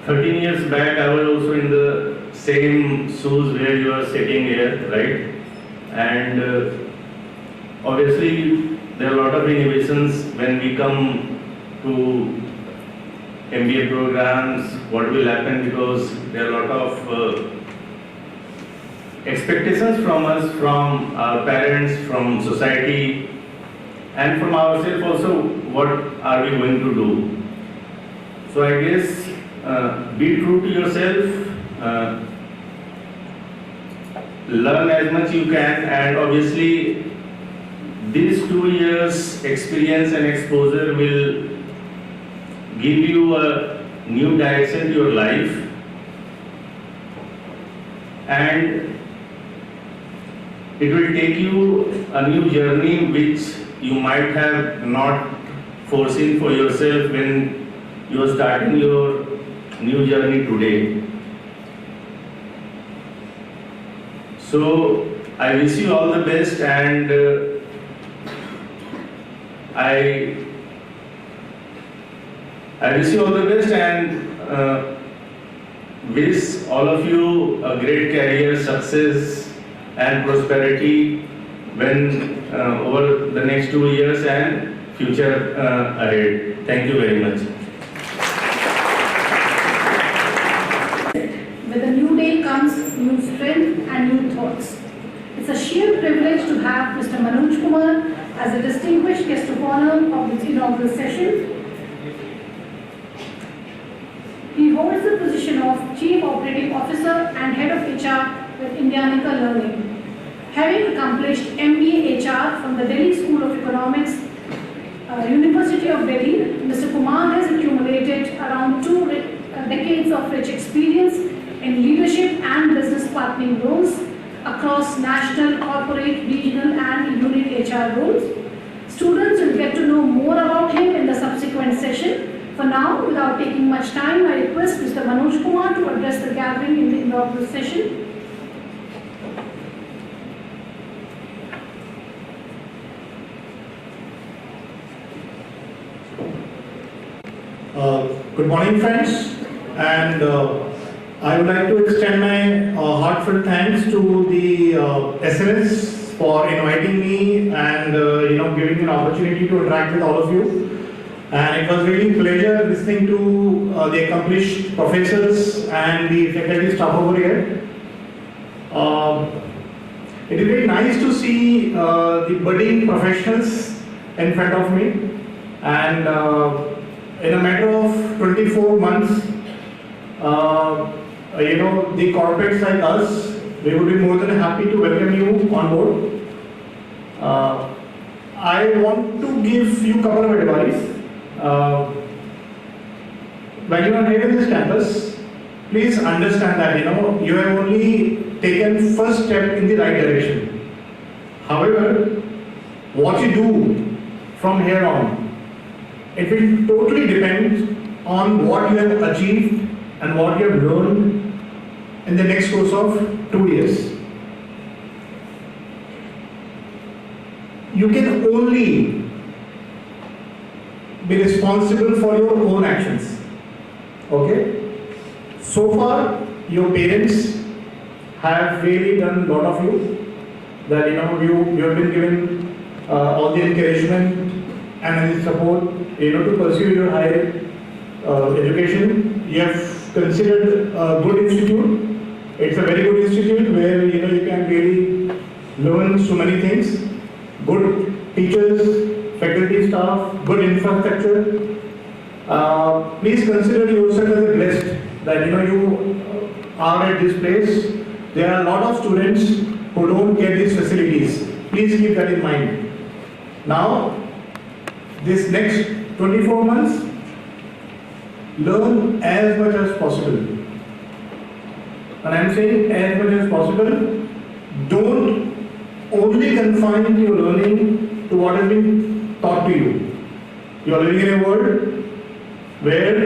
13 years back I was also in the same shoes where you are sitting here, right? And obviously there are a lot of innovations when we come to MBA programs. What will happen, because there are a lot of expectations from us, from our parents, from society, and from ourselves also. What are we going to do? So I guess be true to yourself, learn as much you can, and obviously these 2 years experience and exposure will give you a new direction to your life, and it will take you a new journey which you might have not foreseen for yourself when you are starting your new journey today. So I wish you all the best, and I wish you all the best, and wish all of you a great career, success and prosperity when over the next 2 years and future ahead. Thank you very much. With a new day comes new strength and new thoughts. It's a sheer privilege to have Mr. Manoj Kumar as a distinguished guest of honor of this inaugural session. He holds the position of Chief Operating Officer and Head of HR with Indianica Learning. Having accomplished MBA HR from the Delhi School of Economics, University of Delhi, Mr. Kumar has accumulated around 2 decades of rich experience in leadership and business partnering roles across national, corporate, regional and unit HR roles. Students will get to know more about him in the subsequent session. For now, without taking much time, I request Mr. Manoj Kumar to address the gathering in the inaugural session. Good morning, friends, and I would like to extend my heartfelt thanks to the SMS for inviting me and giving me an opportunity to interact with all of you. And it was really a pleasure listening to the accomplished professors and the faculty staff over here. It is very nice to see the budding professionals in front of me, and in a matter of 24 months, the corporates like us, we would be more than happy to welcome you on board. I want to give you a couple of advice. When you are here in this campus, please understand that you have only taken first step in the right direction. However, what you do from here on, it will totally depend on what you have achieved and what you have learned in the next course of 2 years. You can only be responsible for your own actions. Okay? So far, your parents have really done a lot of you. That you have been given all the encouragement and the support to pursue your higher education. You have considered a good institute. It's a very good institute where you can really learn so many things. Good teachers, faculty staff, good infrastructure. Please consider yourself as a blessed that you are at this place, there are a lot of students who don't get these facilities. Please keep that in mind. Now, this next 24 months, learn as much as possible. And I'm saying as much as possible, don't only confine your learning to what has been taught to you. You are living in a world where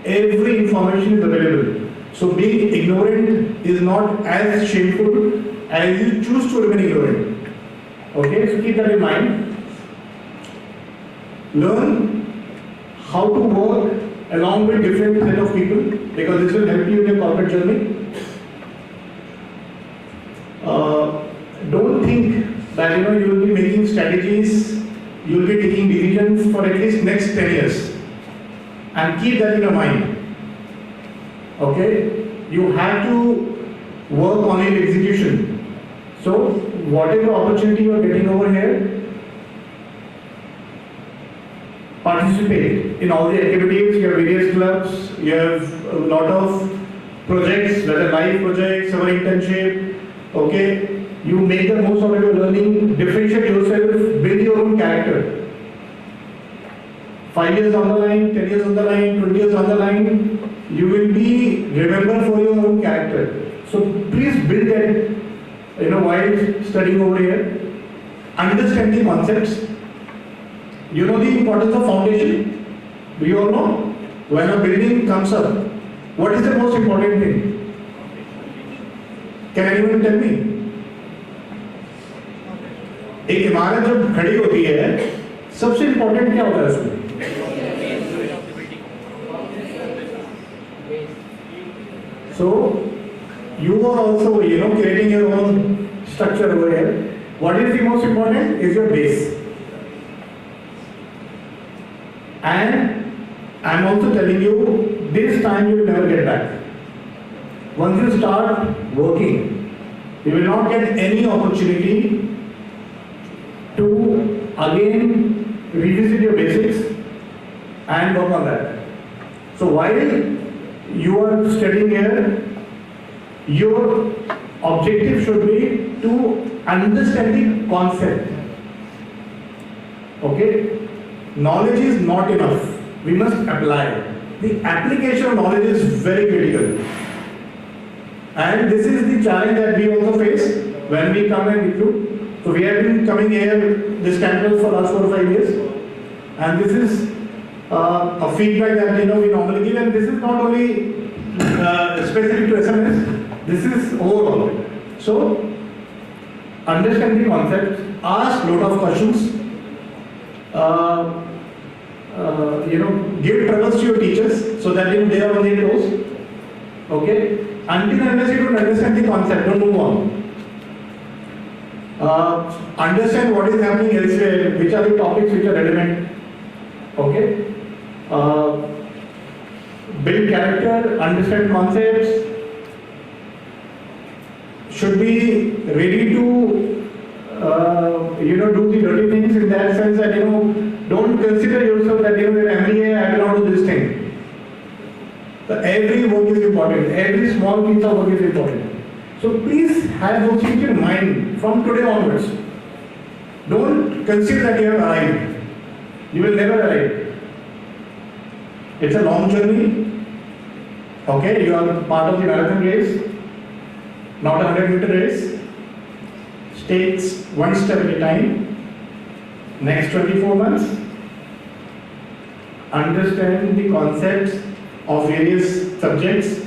every information is available. So being ignorant is not as shameful as you choose to remain ignorant. Okay, so keep that in mind. Learn how to work along with different set of people, because this will help you in your corporate journey. Don't think that you will be making strategies, you will be taking decisions for at least next 10 years, and keep that in your mind. Okay, you have to work on your execution. So whatever opportunity you are getting over here, participate in all the activities. You have various clubs, you have a lot of projects, whether live projects or internship. Okay, you make the most out of your learning, differentiate yourself, build your own character. 5 years down the line, 10 years down the line, 20 years down the line, you will be remembered for your own character. So please build that, while studying over here. Understand the concepts. You know the importance of foundation? Do you all know? When a building comes up, what is the most important thing? Can anyone tell me? एक इमारत जब खड़ी होती है, सबसे important क्या होता है उसमें? So you are also, creating your own structure over here. What is the most important? Is your base. And I am also telling you, this time you will never get back. Once you start working, you will not get any opportunity to again revisit your basics and work on that. So while you are studying here, your objective should be to understand the concept. Okay? Knowledge is not enough. We must apply. The application of knowledge is very critical. And this is the challenge that we also face when we come and recruit. So we have been coming here, this campus, for last 4 or 5 years. And this is a feedback that we normally give. And this is not only specific to SMS, this is overall. So understand the concept, ask a lot of questions. Give troubles to your teachers so that they are on their toes. Okay? Until unless you don't understand the concept, don't move on. Understand what is happening elsewhere, which are the topics which are relevant. Okay? Build character, understand concepts. Should be ready to do the dirty things in that sense that don't consider yourself that you're MBA, I will not do this thing. So every work is important, every small piece of work is important. So please have those things in mind from today onwards. Don't consider that you have arrived. You will never arrive. It's a long journey. Okay, you are part of the marathon race, not a 100-meter race. Takes one step at a time. Next 24 months, understand the concepts of various subjects.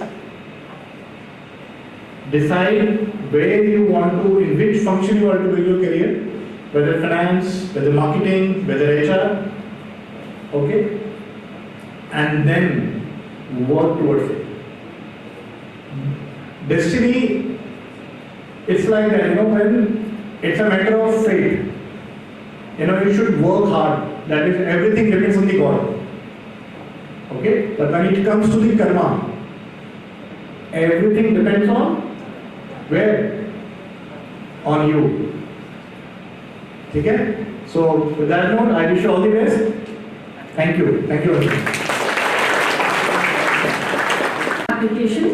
Decide where you want to, in which function you want to build your career, whether finance, whether marketing, whether HR. Okay? And then work towards it. Destiny, it's like that, when it's a matter of fate. You should work hard. That is, everything depends on the God. Okay? But when it comes to the karma, everything depends on where? On you. Okay? So, with that note, I wish you all the best. Thank you. Thank you very much. Application.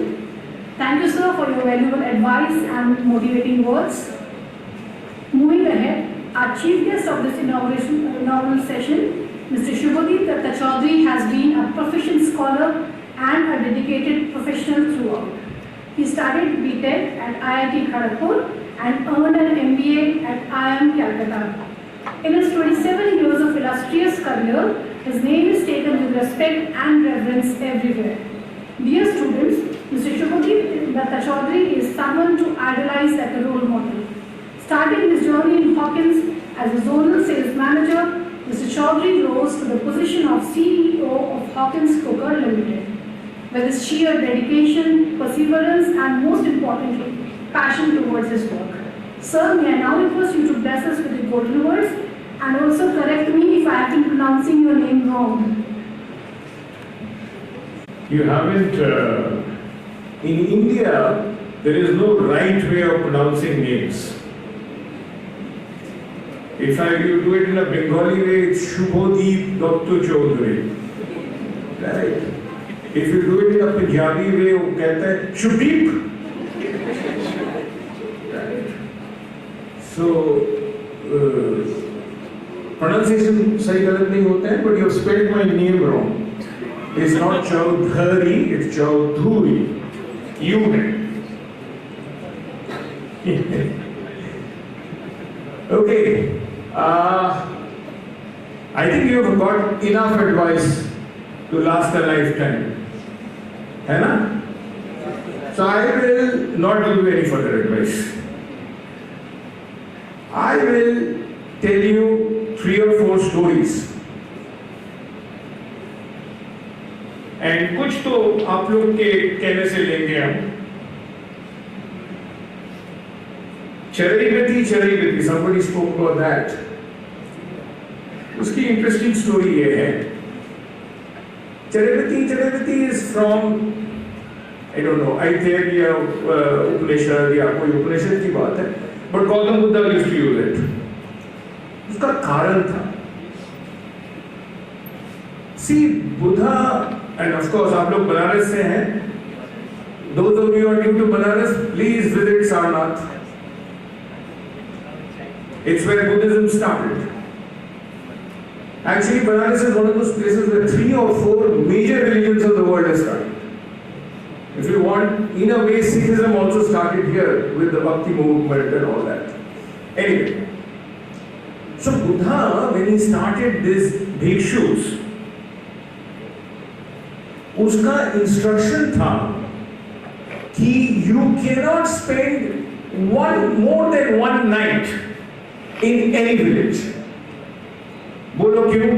Thank you, sir, for your valuable advice and motivating words. Moving ahead, our chief guest of this inaugural session, Mr. Shubhodip Dutta Chaudhary, has been a proficient scholar and a dedicated professional throughout. He studied B.Tech at IIT Kharagpur and earned an MBA at IIM Calcutta. In his 27 years of illustrious career, his name is taken with respect and reverence everywhere. Dear students, Mr. Shubhodip Dutta Chaudhary is someone to idolize like a role model. Starting his journey in Hawkins as a zonal sales manager, Mr. Chaudhary rose to the position of CEO of Hawkins Cooker Limited. With his sheer dedication, perseverance, and most importantly, passion towards his work. Sir, may I now request you to bless us with the golden words and also correct me if I have been pronouncing your name wrong. You haven't, in India, there is no right way of pronouncing names. If you do it in a Bengali way, it's Shubhodip Dutta Chaudhary. Right? If you do it in a Punjabi way, वो कहता है Shubdeep. Right? So, pronunciation सही गलत नहीं होता है, but you have spelled my name wrong. It's not Chaudhary, it's Chaudhuri. You okay. I think you have got enough advice to last a lifetime. है ना? So I will not give you any further advice. I will tell you 3 or 4 stories. And कुछ तो आप लोग के कहने से लेंगे हम. Charity, somebody spoke about that. उसकी interesting story ये है. Charity is from, I don't know, Aither या Upanishad या कोई Upanishad की बात है. But Gautam Buddha used to use it. उसका कारण था. See, Buddha, and of course आप लोग बनारस से हैं. Those of you who are new to Banaras, please visit Sarnath. It's where Buddhism started. Actually, Banaras is one of those places where 3 or 4 major religions of the world have started. If you want, in a way, Sikhism also started here with the Bhakti movement and all that. Anyway, so Buddha, when he started these bhikshus, उसका instruction था कि you cannot spend more than one night in any village. बोलो क्यों?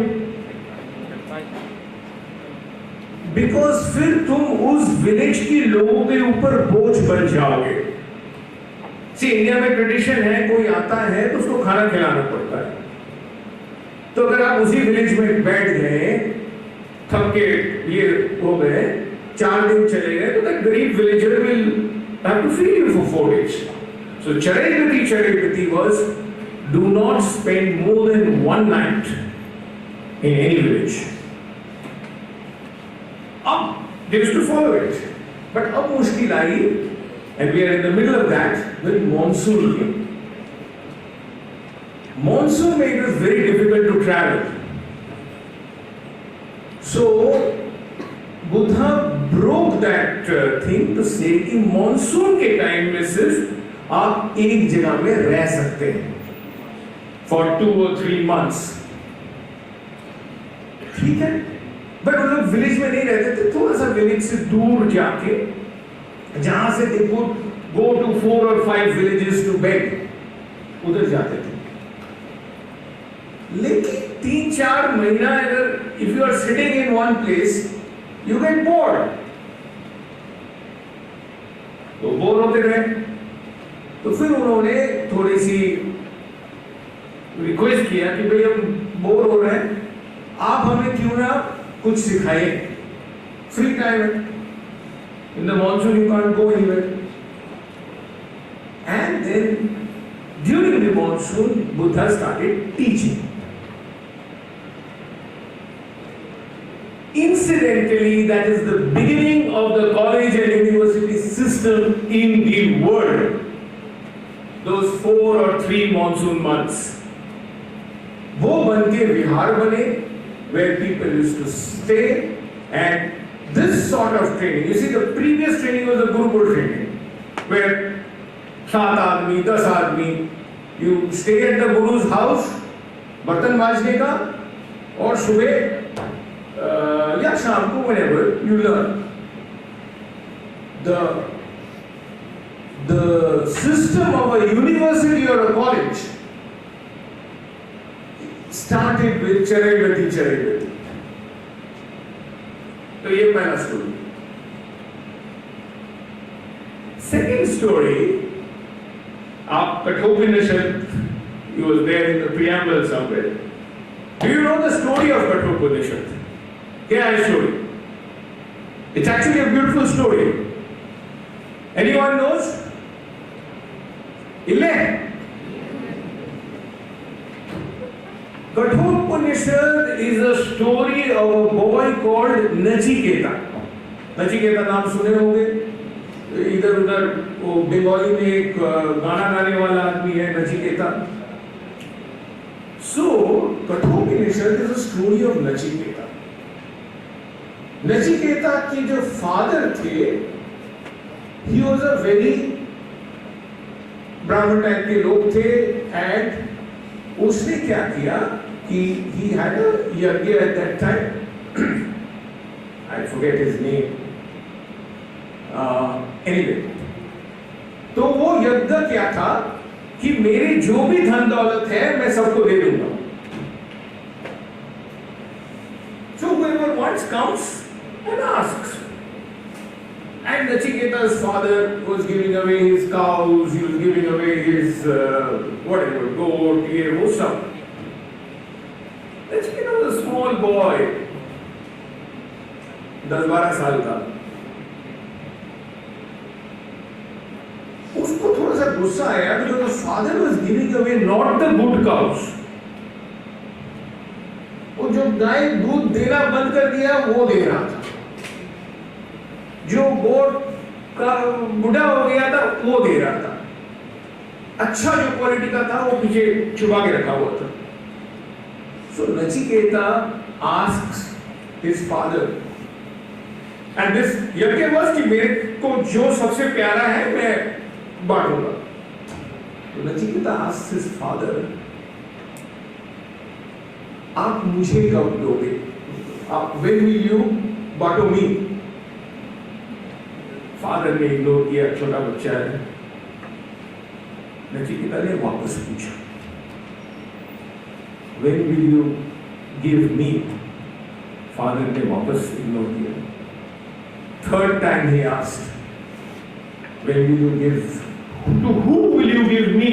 Because फिर तुम उस village की लोगों के ऊपर बोझ बन जाओगे. See, इंडिया में ट्रेडिशन है, कोई आता है तो उसको खाना खिलाना पड़ता है. तो अगर आप उसी village में बैठ गए, थक के ये हो गए, 4 दिन चले गए, तो that गरीब villager will have to feed you for 4 days. So Charity was, do not spend more than one night in any village. They used to follow it. But अब मुश्किल आई, and we are in the middle of that, when monsoon came. Monsoon made it very difficult to travel. So Buddha broke that thing to say कि monsoon के time में सिर्फ आप एक जगह में रह सकते हैं for 2 or 3 months. ठीक है, बट वो लोग विलेज में नहीं रहते थे, थोड़ा सा विलेज से दूर जाके, जहां से they could go to 4 or 5 villages to beg, उधर जाते थे. लेकिन 3-4 महीना अगर if you are sitting in one place, you get bored. तो बोर होते रहे. तो फिर उन्होंने थोड़ी सी रिक्वेस्ट किया कि भाई हम बोर हो रहे हैं, आप हमें क्यों ना कुछ सिखाइए. फ्री टाइम है, in the monsoon you can't go anywhere. And then during the monsoon Buddha started teaching. Incidentally, that is the beginning of the college and university system in the world. Those 4 or 3 monsoon months. वो बनके विहार बने, where people used to stay, and this sort of training. You see, the previous training was the Gurukul training, where 7 आदमी, 10 आदमी, you stay at the Guru's house, बर्तन मांजने का, और सुबह या शाम को whenever you learn. The system of a university or a college started with Charaivati. तो ये पहला स्टोरी. Second story, आप Kathopanishad, he was there in the preamble somewhere. Do you know the story of Kathopanishad? क्या है story? It's actually a beautiful story. Anyone knows? Ille? Kathopanishad is a story of a boy called Nachiketa. Nachiketa नाम सुने होंगे? इधर उधर वो बंगाली में एक गाना गाने वाला आदमी है Nachiketa. So Kathopanishad is a story of Nachiketa. Nachiketa के जो फादर थे, he was a very ब्राह्मण टाइप के लोग थे, and उसने क्या किया कि he had a यज्ञ at that time. I forget his name. Anyway, तो वो यज्ञ क्या था कि मेरे जो भी धन दौलत है मैं सबको दे दूंगा. So whoever wants comes and asks. And Nachiketa's father was giving away his cows, he was giving away his whatever, goat, deer, वो सब. Nachiketa was a small boy, 10-12 साल का. उसको थोड़ा सा गुस्सा आया because the father was giving away not the good cows. वो जो गाय दूध देना बंद कर दिया वो दे रहा था, जो गोट का बुढ़ा हो गया था वो दे रहा था, अच्छा जो क्वालिटी का था वो पीछे छुपा के रखा हुआ था. So Nachiketa asks his father, and this यज्ञ was कि मेरे को जो सबसे प्यारा है मैं बांटूंगा. तो Nachiketa asks his father, आप मुझे कब दोगे? आप when will you बांटो me? Father ने इग्नोर किया, छोटा बच्चा है. नचिकेता ने वापस पूछा, when will you give me? Father ने वापस इग्नोर किया. Third time he asked, when will you give? To who will you give me?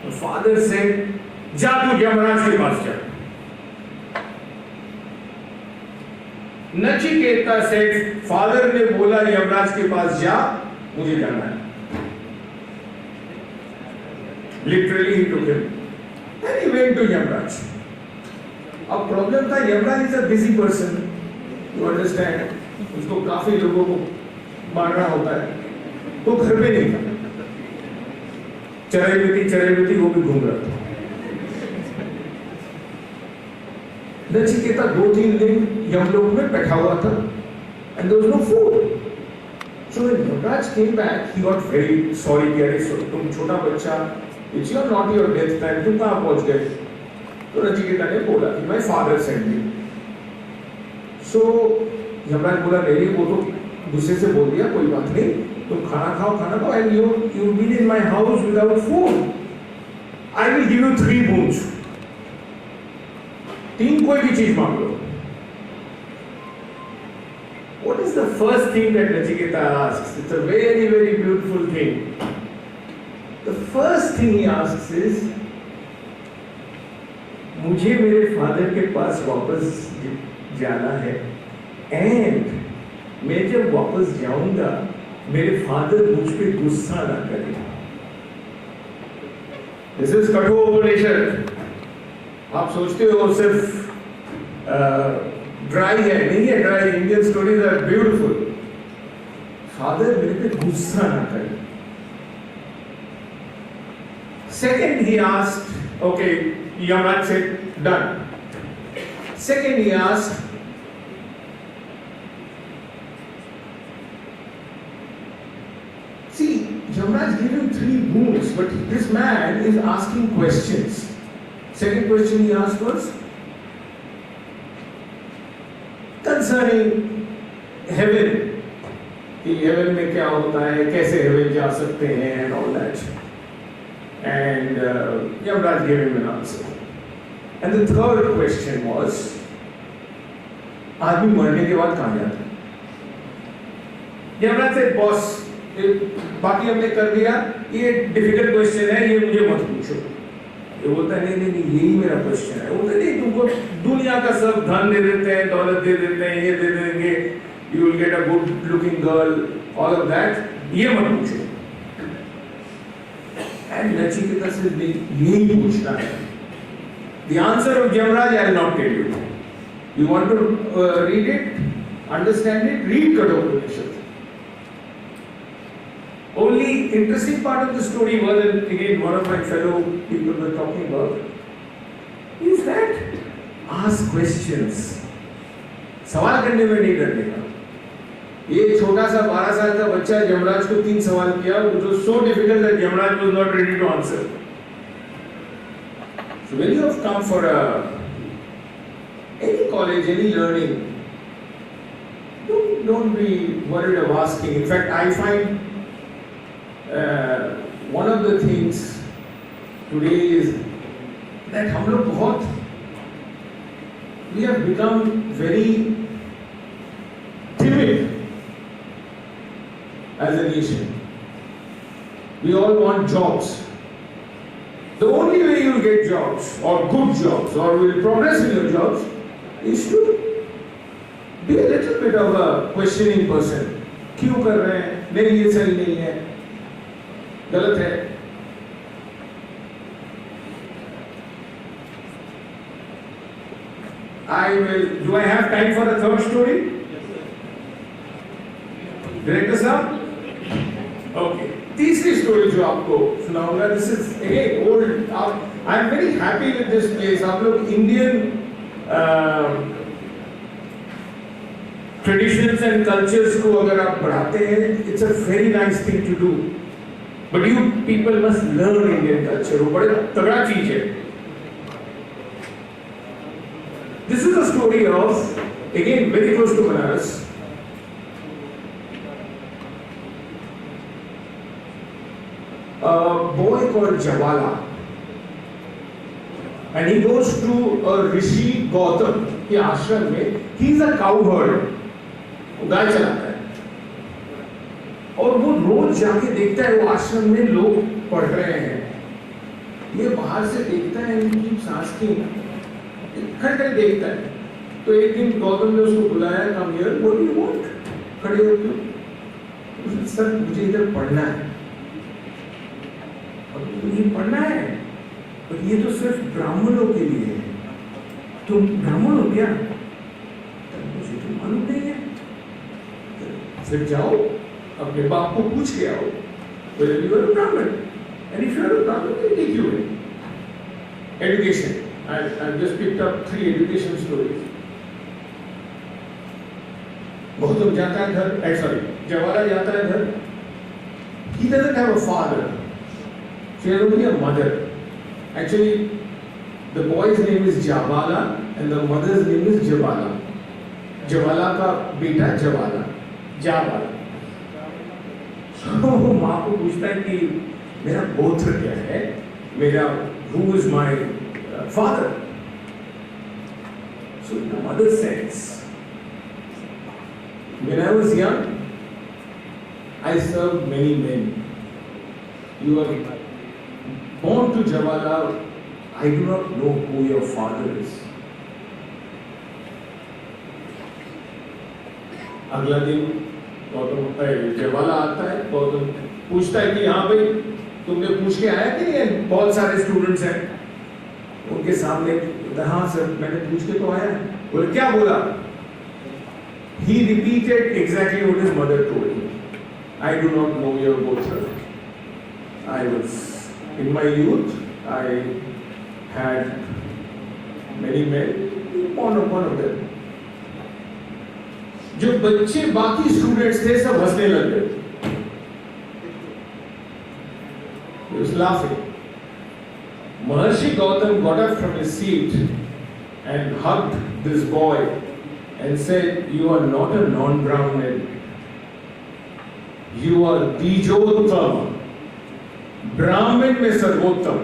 The father said, जा तू यमराज के पास जा. नचिकेता सेड, फादर ने बोला यमराज के पास जा, मुझे जाना है. Literally he took him and he went to Yamraj. अब प्रॉब्लम था, Yamraj is a busy person, you understand. उसको काफी लोगों को मारना होता है, तो घर पे नहीं था. चराइवती वो भी घूम रहा था. नचिकेता 2-3 दिन यमलोक में बैठा हुआ था, and there was no food. So when Yamraj came back, he got very sorry. कि अरे तुम छोटा बच्चा, it's not your death time, तुम कहाँ पहुँच गए? तो नचिकेता ने बोला कि my father sent me. So Yamraj बोला नहीं, वो तो गुस्से से बोल दिया, कोई बात नहीं, तुम खाना खाओ, and you've been in my house without food. I will give you 3 boons. 3 कोई भी चीज मांग लो. What is the first thing that Nachiketa asks? It's a very, very beautiful thing. The first thing he asks is, मुझे मेरे father के पास वापस जाना है, and मैं जब वापस जाऊंगा मेरे फादर मुझ पे गुस्सा ना करें. This is Kathopanishad. आप सोचते हो सिर्फ ड्राई है, नहीं है dry, Indian stories are beautiful. Father मेरे पे गुस्सा ना करे। Second, he asked, okay, Yamaraj said, done. Second, he asked, see, Yamaraj gave him 3 wounds, but this man is asking questions. Second question he asked was concerning heaven. कि heaven में क्या होता है, कैसे heaven जा सकते हैं, and all that. And Yamaraj gave him an answer. And the third question was, आदमी मरने के बाद कहाँ जाता है? Yamaraj said, boss, बाकी हमने कर दिया, ये डिफिकल्ट क्वेश्चन है, ये मुझे मत पूछो। ये बोलता है नहीं यही मेरा क्वेश्चन है। बोलता नहीं, तुमको दुनिया का सब धन दे देते हैं, दौलत दे देते हैं, ये दे देंगे, you will get a good looking girl, all of that, ये मत पूछो। And Nachiketa said, यही पूछना है। The answer of Yamaraj I will not tell you. You want to read it, understand it, read Kathopanishad. Only interesting part of the story was, and again one of my fellow people were talking about, is that ask questions. सवाल करने में नहीं डरने का। ये छोटा सा 12 साल का बच्चा यमराज को 3 सवाल किया, which was so difficult that Yamaraj was not ready to answer. So when you have come for any college, any learning, don't be worried of asking. In fact, I find one of the things today is that हम लोग बहुत, we have become very timid as a nation. We all want jobs. The only way you will get jobs or good jobs or will progress in your jobs is to be a little bit of a questioning person. क्यों कर रहे हैं? नहीं, ये सही नहीं है, गलत है। Do I have time for a third story? Director साहब? Okay. तीसरी स्टोरी जो आपको सुनाऊंगा, this is again old. I am very happy with this place. आप लोग Indian traditions and cultures को अगर आप बढ़ाते हैं, it's a very nice thing to do. But you people must learn Indian culture. वो बड़े तगड़ा चीज है। This is a story of, again very close to Banaras. A boy called Jawala, and he goes to a Rishi Gautam के आश्रम में. He is a cowherd, वो गाय चलाता है, और वो रोज जाके देखता है वो आश्रम में लोग पढ़ रहे हैं। ये बाहर से देखता है, इनकी सांस की खड़े देखता है। तो एक दिन गौतम ने उसको बुलाया, come here, what do you want? खड़े हो क्यों? उसने, सर मुझे इधर पढ़ना है। ये पढ़ना है, और ये तो सिर्फ ब्राह्मणों के लिए है। तुम ब्राह्मण हो क्या? मुझे तो मालूम नहीं है। फिर जाओ अपने बाप को पूछ के आओ, whether you are a Brahmin, and if you are a Brahmin, they take you in. Education. I've just picked up 3 education stories. Gautam जाता है घर, sorry, जवाला जाता है घर. He doesn't have a father. She has only a mother. Actually, the boy's name is Jawala and the mother's name is Jawala. Jawala का बेटा जवाला, जावाला. तो माँ को पूछता है कि मेरा गोत्र क्या है, मेरा who is my father? So the mother says, when I was young, I served many men. You are born to Jawala. I do not know who your father is. अगला दिन गौतम जवाला आता है, गौतम पूछता है कि हाँ भाई तुमने पूछ के आया कि नहीं? बहुत सारे स्टूडेंट्स हैं उनके सामने, हाँ सर मैंने पूछ के तो आया। बोले क्या बोला? He repeated exactly what his mother told him. I do not know your both, sir. I was in my youth. I had many men. One of them. जो बच्चे बाकी स्टूडेंट्स थे सब हंसने लग गए. He was laughing. Maharshi Gautam got up from his seat and hugged this boy and said, "You are not a non-Brahmin. You are Dijottam. Brahmin में सर्वोत्तम."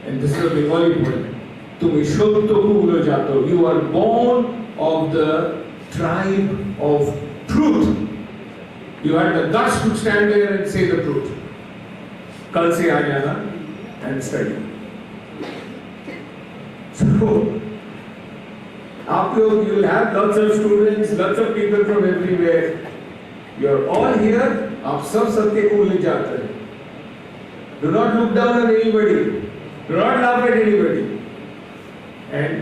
And this is a Bengali poem. तुम ईश्वर तो भूल जाते हो. You are born of the tribe of truth. You had the guts to stand there and say the truth. कल से आ जाना and study. So, आप लोग, you will have lots of students, lots of people from everywhere. You are all here. आप सब सबके को ले जाते हैं. Do not look down on anybody. Do not laugh at anybody. And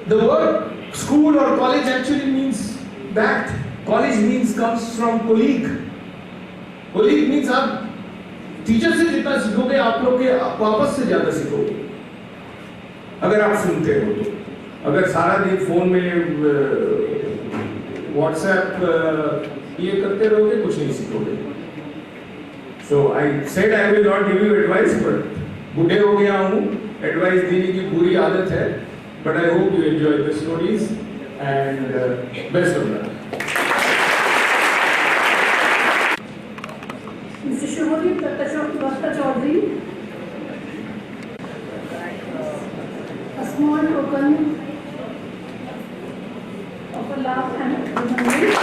the word school or college actually means that. College means comes from colleague. Colleague means आप teacher से जितना सीखोगे आप लोग के वापस से ज्यादा सीखोगे अगर आप सुनते हो तो. अगर सारा दिन फोन में व्हाट्सएप ये करते रहोगे कुछ नहीं सीखोगे. So I said I will not give you advice, but बूढ़े हो गया हूँ, एडवाइस देने की बुरी आदत है. But I hope you enjoy the stories and best of luck. Mr. Shubhodip Dutta Chaudhary. A small token of a love and remembrance.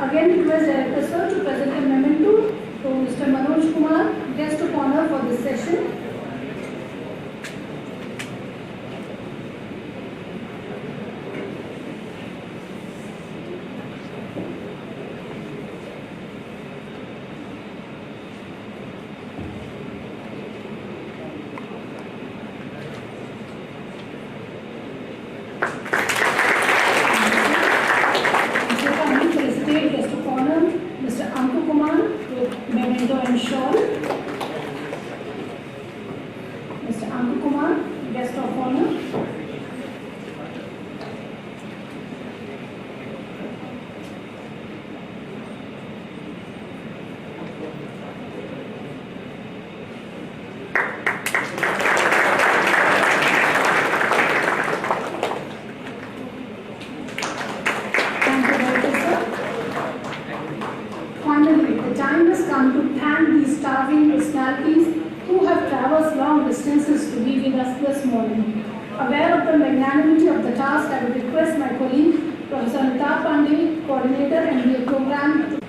Again, request Director Sir to present a memento to Mr. Manoj Kumar, guest of honor for this session.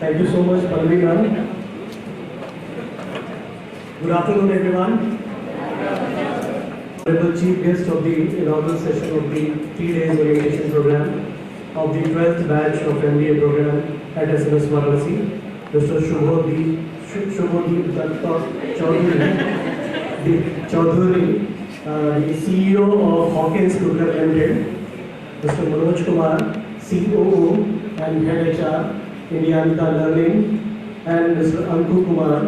Thank you so much, Pallavi ma'am. Good afternoon, everyone. Honorable Chief Guest of the inaugural session of the 3 days orientation program of the 12th batch of MBA program at SMS Varanasi, Mr. Shubhodip Chaudhary, the CEO of Hawkins Limited, Mr. Manoj Kumar, COO and Head HR, Indianita Learning, and Mr. Anku Kumar,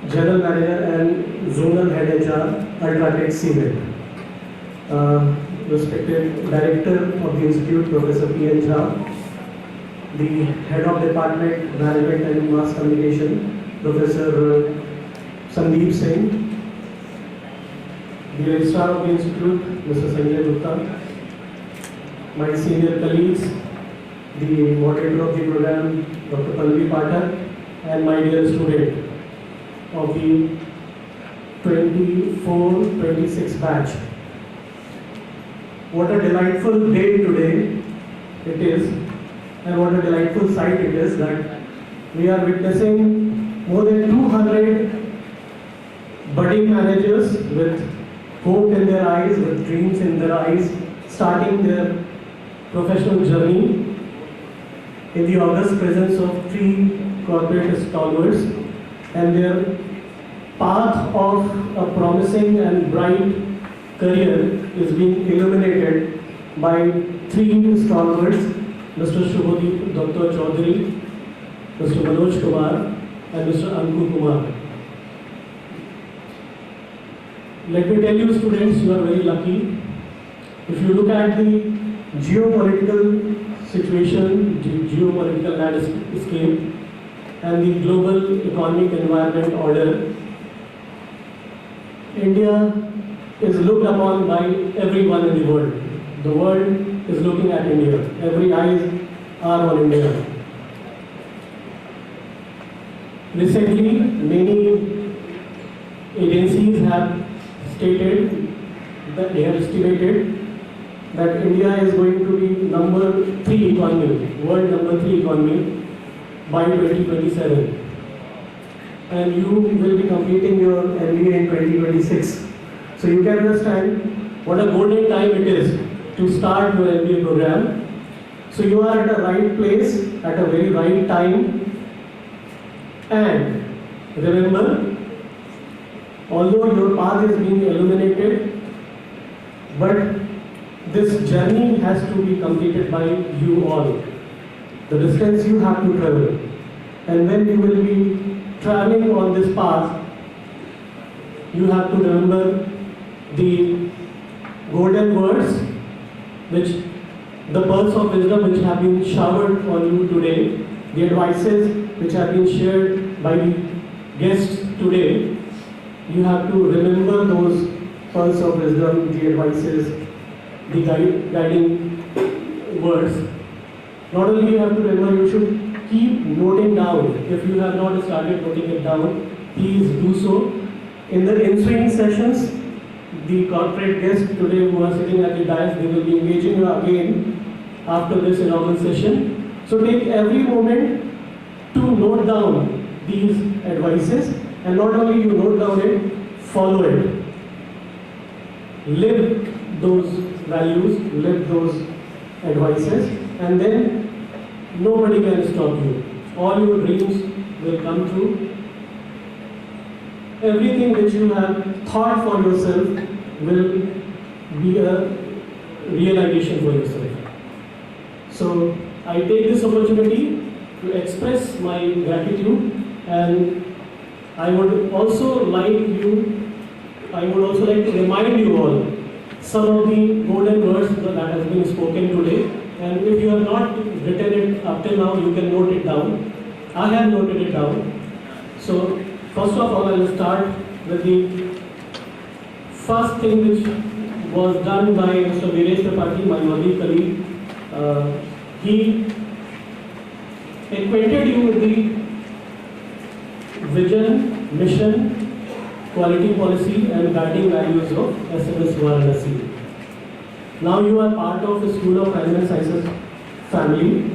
General Manager and Zonal Head HR, Ultratech Cement. Respected Director of the Institute, Professor P.N. Jha, the Head of Department, Management and Mass Communication, Professor Sandeep Singh, the Registrar of the Institute, Mr. Sanjay Dutta, my senior colleagues, the moderator of the program, Dr. Pallavi Pathak, and my dear student of the 24-26 batch. What a delightful day today it is, and what a delightful sight it is that we are witnessing more than 200 budding managers with hope in their eyes, with dreams in their eyes, starting their professional journey in the august presence of 3 corporate stalwarts, and their path of a promising and bright career is being illuminated by 3 stalwarts, Mr. Shubhodip, Dr. Chaudhary, Mr. Manoj Kumar, and Mr. Anku Kumar. Let me tell you, students, you are very lucky. If you look at the geopolitical situation, geopolitical landscape, and the global economic environment order, India is looked upon by everyone in the world. The world is looking at India. Every eyes are on India. Recently, many agencies have stated that they have estimated that India is going to be number 3 economy, world number 3 economy by 2027. And you will be completing your MBA in 2026. So you can understand what a golden time it is to start your MBA program. So you are at a right place at a very right time. And remember, although your path is being illuminated, but this journey has to be completed by you all. The distance you have to travel. And when you will be traveling on this path, you have to remember the golden words, which the pearls of wisdom which have been showered on you today, the advices which have been shared by the guests today. You have to remember those pearls of wisdom, the advices, the guiding words. Not only you have to remember, you should keep noting down. If you have not started noting it down, please do so. In the ensuing sessions, the corporate guests today who are sitting at the dais, they will be engaging you again after this inaugural session. So take every moment to note down these advices, and not only you note down it, follow it. Live those values, live those advices, and then nobody can stop you. All your dreams will come true. Everything which you have thought for yourself will be a realization for yourself. So I take this opportunity to express my gratitude, and I would also like to remind you all some of the golden words that has been spoken today. And if you have not written it up till now, you can note it down. I have noted it down. So first of all, I will start with the first thing which was done by Mr. Viresh Tripathi, my lovely colleague. He acquainted you with the vision, mission, quality policy and guiding values of SMS Varanasi. Now you are part of the School of Management Sciences family,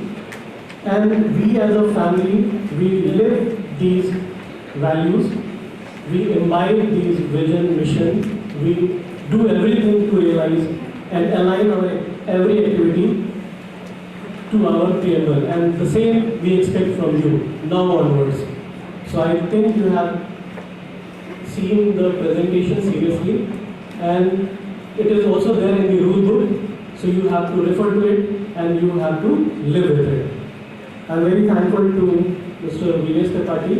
and we as a family, we live these values, we imbibe these vision, mission, we do everything to realize and align our every activity to our preamble, and the same we expect from you now onwards. So I think you have seen the presentation seriously, and it is also there in the rule book, so you have to refer to it and you have to live with it. I am very thankful to Mr. Viresh Tripathi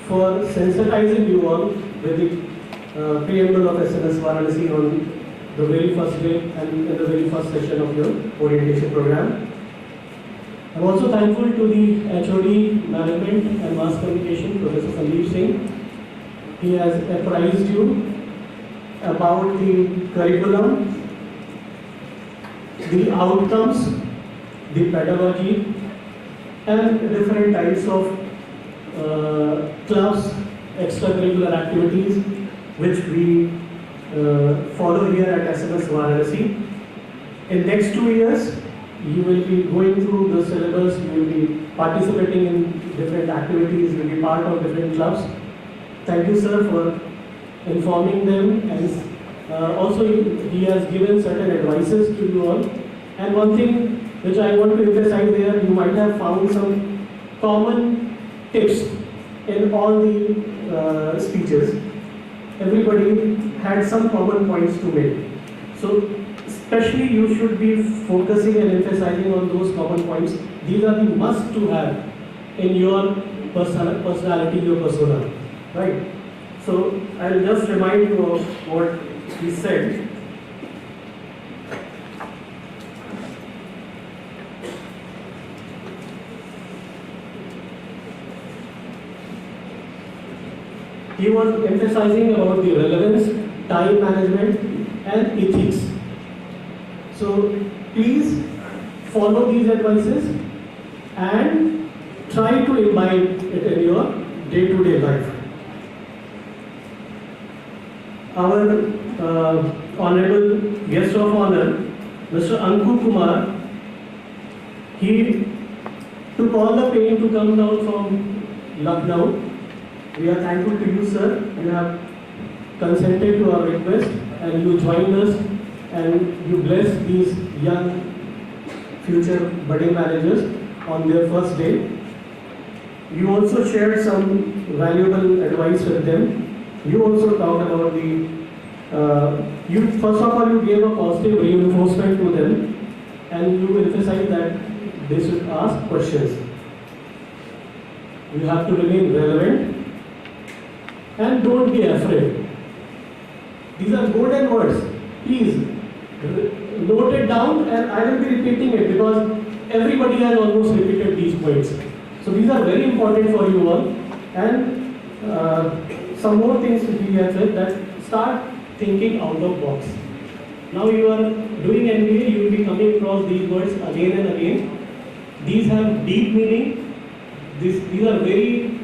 for sensitizing you all with the preamble of SMS Varanasi on the very first day and in the very first session of your orientation program. I am also thankful to the HOD Management and Mass Communication, Professor Sandeep Singh. He has apprised you about the curriculum, the outcomes, the pedagogy, and different types of clubs, extracurricular activities which we follow here at SMS Varanasi. In next 2 years, you will be going through the syllabus, you will be participating in different activities, you will be part of different clubs. Thank you, sir, for informing them and Also, he has given certain advices to you all. And one thing which I want to emphasize here, you might have found some common tips in all the speeches. Everybody had some common points to make. So, especially you should be focusing and emphasizing on those common points. These are the must to have in your personality, your persona, right? So, I'll just remind you of what he said. He was emphasizing about the relevance, time management, and ethics. So please follow these advices and try to imbibe it in your day-to-day life. Our honorable guest of honor, Mr. Anku Kumar, he took all the pain to come down from Lucknow. We are thankful to you, sir. You have consented to our request and you joined us and you blessed these young future budding managers on their first day. You also shared some valuable advice with them. You also talked about first of all, you gave a positive reinforcement to them and you emphasized that they should ask questions. You have to remain relevant and don't be afraid. These are golden words. Please note it down and I will be repeating it because everybody has almost repeated these points. So these are very important for you all. And some more things we have said, that start thinking out of box. Now you are doing MBA, you will be coming across these words again and again. These have deep meaning. These are very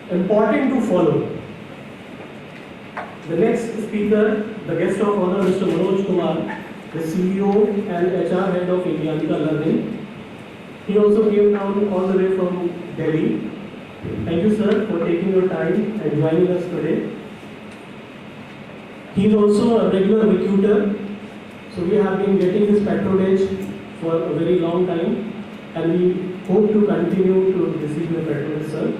important to follow. The next speaker, the guest of honor, Mr. Manoj Kumar, the CEO and HR head of Indianica Learning. He also came down all the way from Delhi. Thank you, sir, for taking your time and joining us today. He is also a regular recruiter. So we have been getting his patronage for a very long time and we hope to continue to receive your patronage, sir.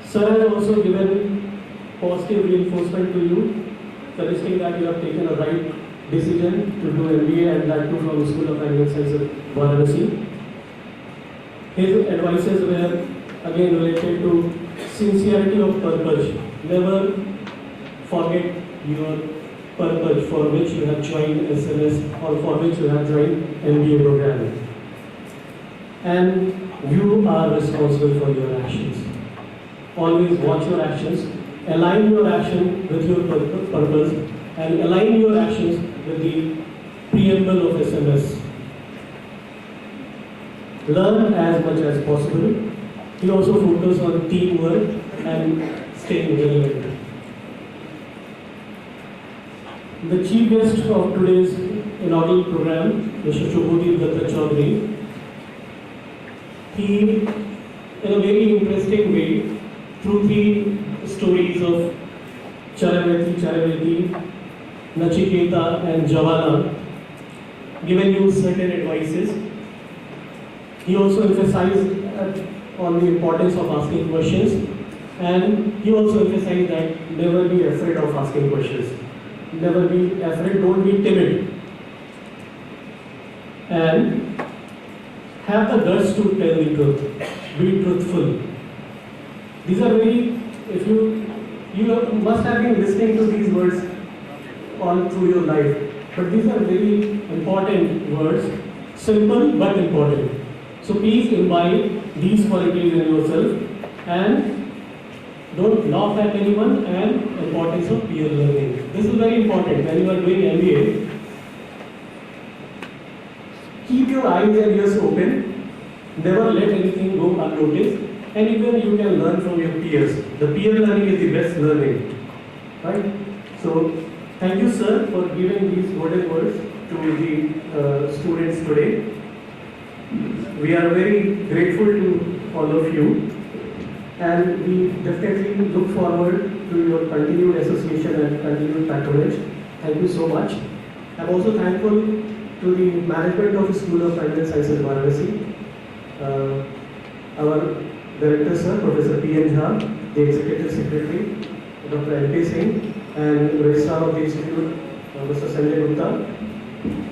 Sir has also given positive reinforcement to you, suggesting that you have taken a right decision to do MBA and that too from the School of Animal Sciences, Varanasi. His advices were again related to sincerity of purpose. Never forget your purpose for which you have joined SMS or for which you have joined MBA program. And you are responsible for your actions. Always watch your actions, align your action with your purpose and align your actions with the preamble of SMS. Learn as much as possible. He also focused on teamwork and staying relevant. The chief guest of today's inaugural program, Mr. Shubhodip Dutta Chaudhary, he, in a very interesting way, through three stories of Charaveti, Nachiketa and Javana, given you certain advices. He also emphasized on the importance of asking questions and he also emphasized that never be afraid of asking questions. Never be afraid, don't be timid. And have the guts to tell the truth. Be truthful. These are very, if you must have been listening to these words all through your life. But these are very important words, simple but important. So please imbibe these qualities in yourself and don't laugh at anyone and importance of peer learning. This is very important when you are doing MBA. Keep your eyes and ears open. Never let anything go unnoticed. And even you can learn from your peers. The peer learning is the best learning. Right? So, thank you, sir, for giving these golden words to the students today. We are very grateful to all of you. and we definitely look forward to your continued association and continued patronage. Thank you so much. I'm also thankful to the management of the School of Applied Sciences Varanasi, our director sir, Professor P.N. Jha, the executive secretary, Dr. L.P. Singh, and registrar of the institute, Mr. Sanjay Dutta.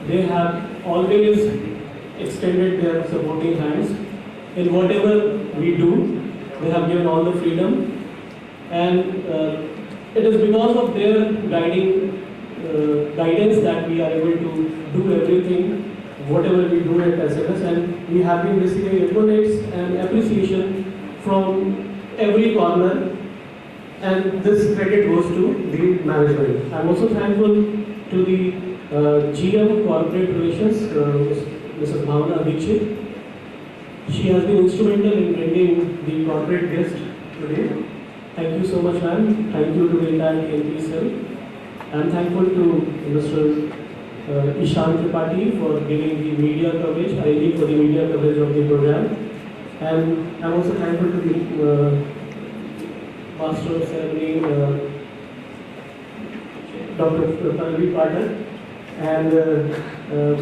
They have always extended their supporting hands in whatever we do. They have given all the freedom, and it is because of their guidance that we are able to do everything, whatever we do at SMS, and we have been receiving accolades and appreciation from every corner, and this credit goes to the management. I'm also thankful to the GM Corporate Relations, Mrs. Bhavna Dikshit. She has been instrumental in bringing the corporate guest today. Thank you so much, ma'am. Thank you to the entire TNP cell. I'm thankful to Mr. Ishan Tripathi for giving the media coverage, IED for the media coverage of the program. And I'm also thankful to the Master of Ceremony, Dr. Pallavi Patel, and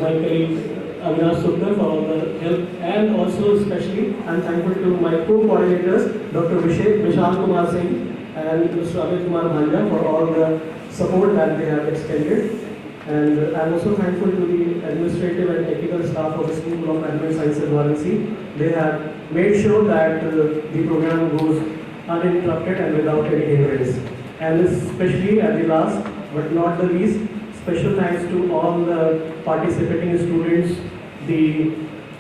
my colleague Avinash Sukar for all the help, and also especially I'm thankful to my co-coordinators, Dr. Vishal Kumar Singh and Mr. Amit Kumar Bhanja for all the support that they have extended. And I'm also thankful to the administrative and technical staff of the School of Applied Sciences Varanasi. They have made sure that the program goes uninterrupted and without any hindrance. And especially at the last but not the least, special thanks to all the participating students, the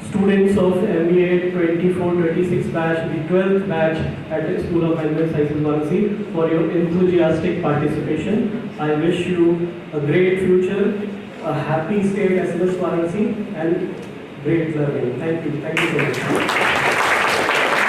students of MBA 24-26 batch, the 12th batch at the School of Applied Sciences Varanasi, for your enthusiastic participation. I wish you a great future, a happy stay at SMS Varanasi, and great learning. Thank you. Thank you so much.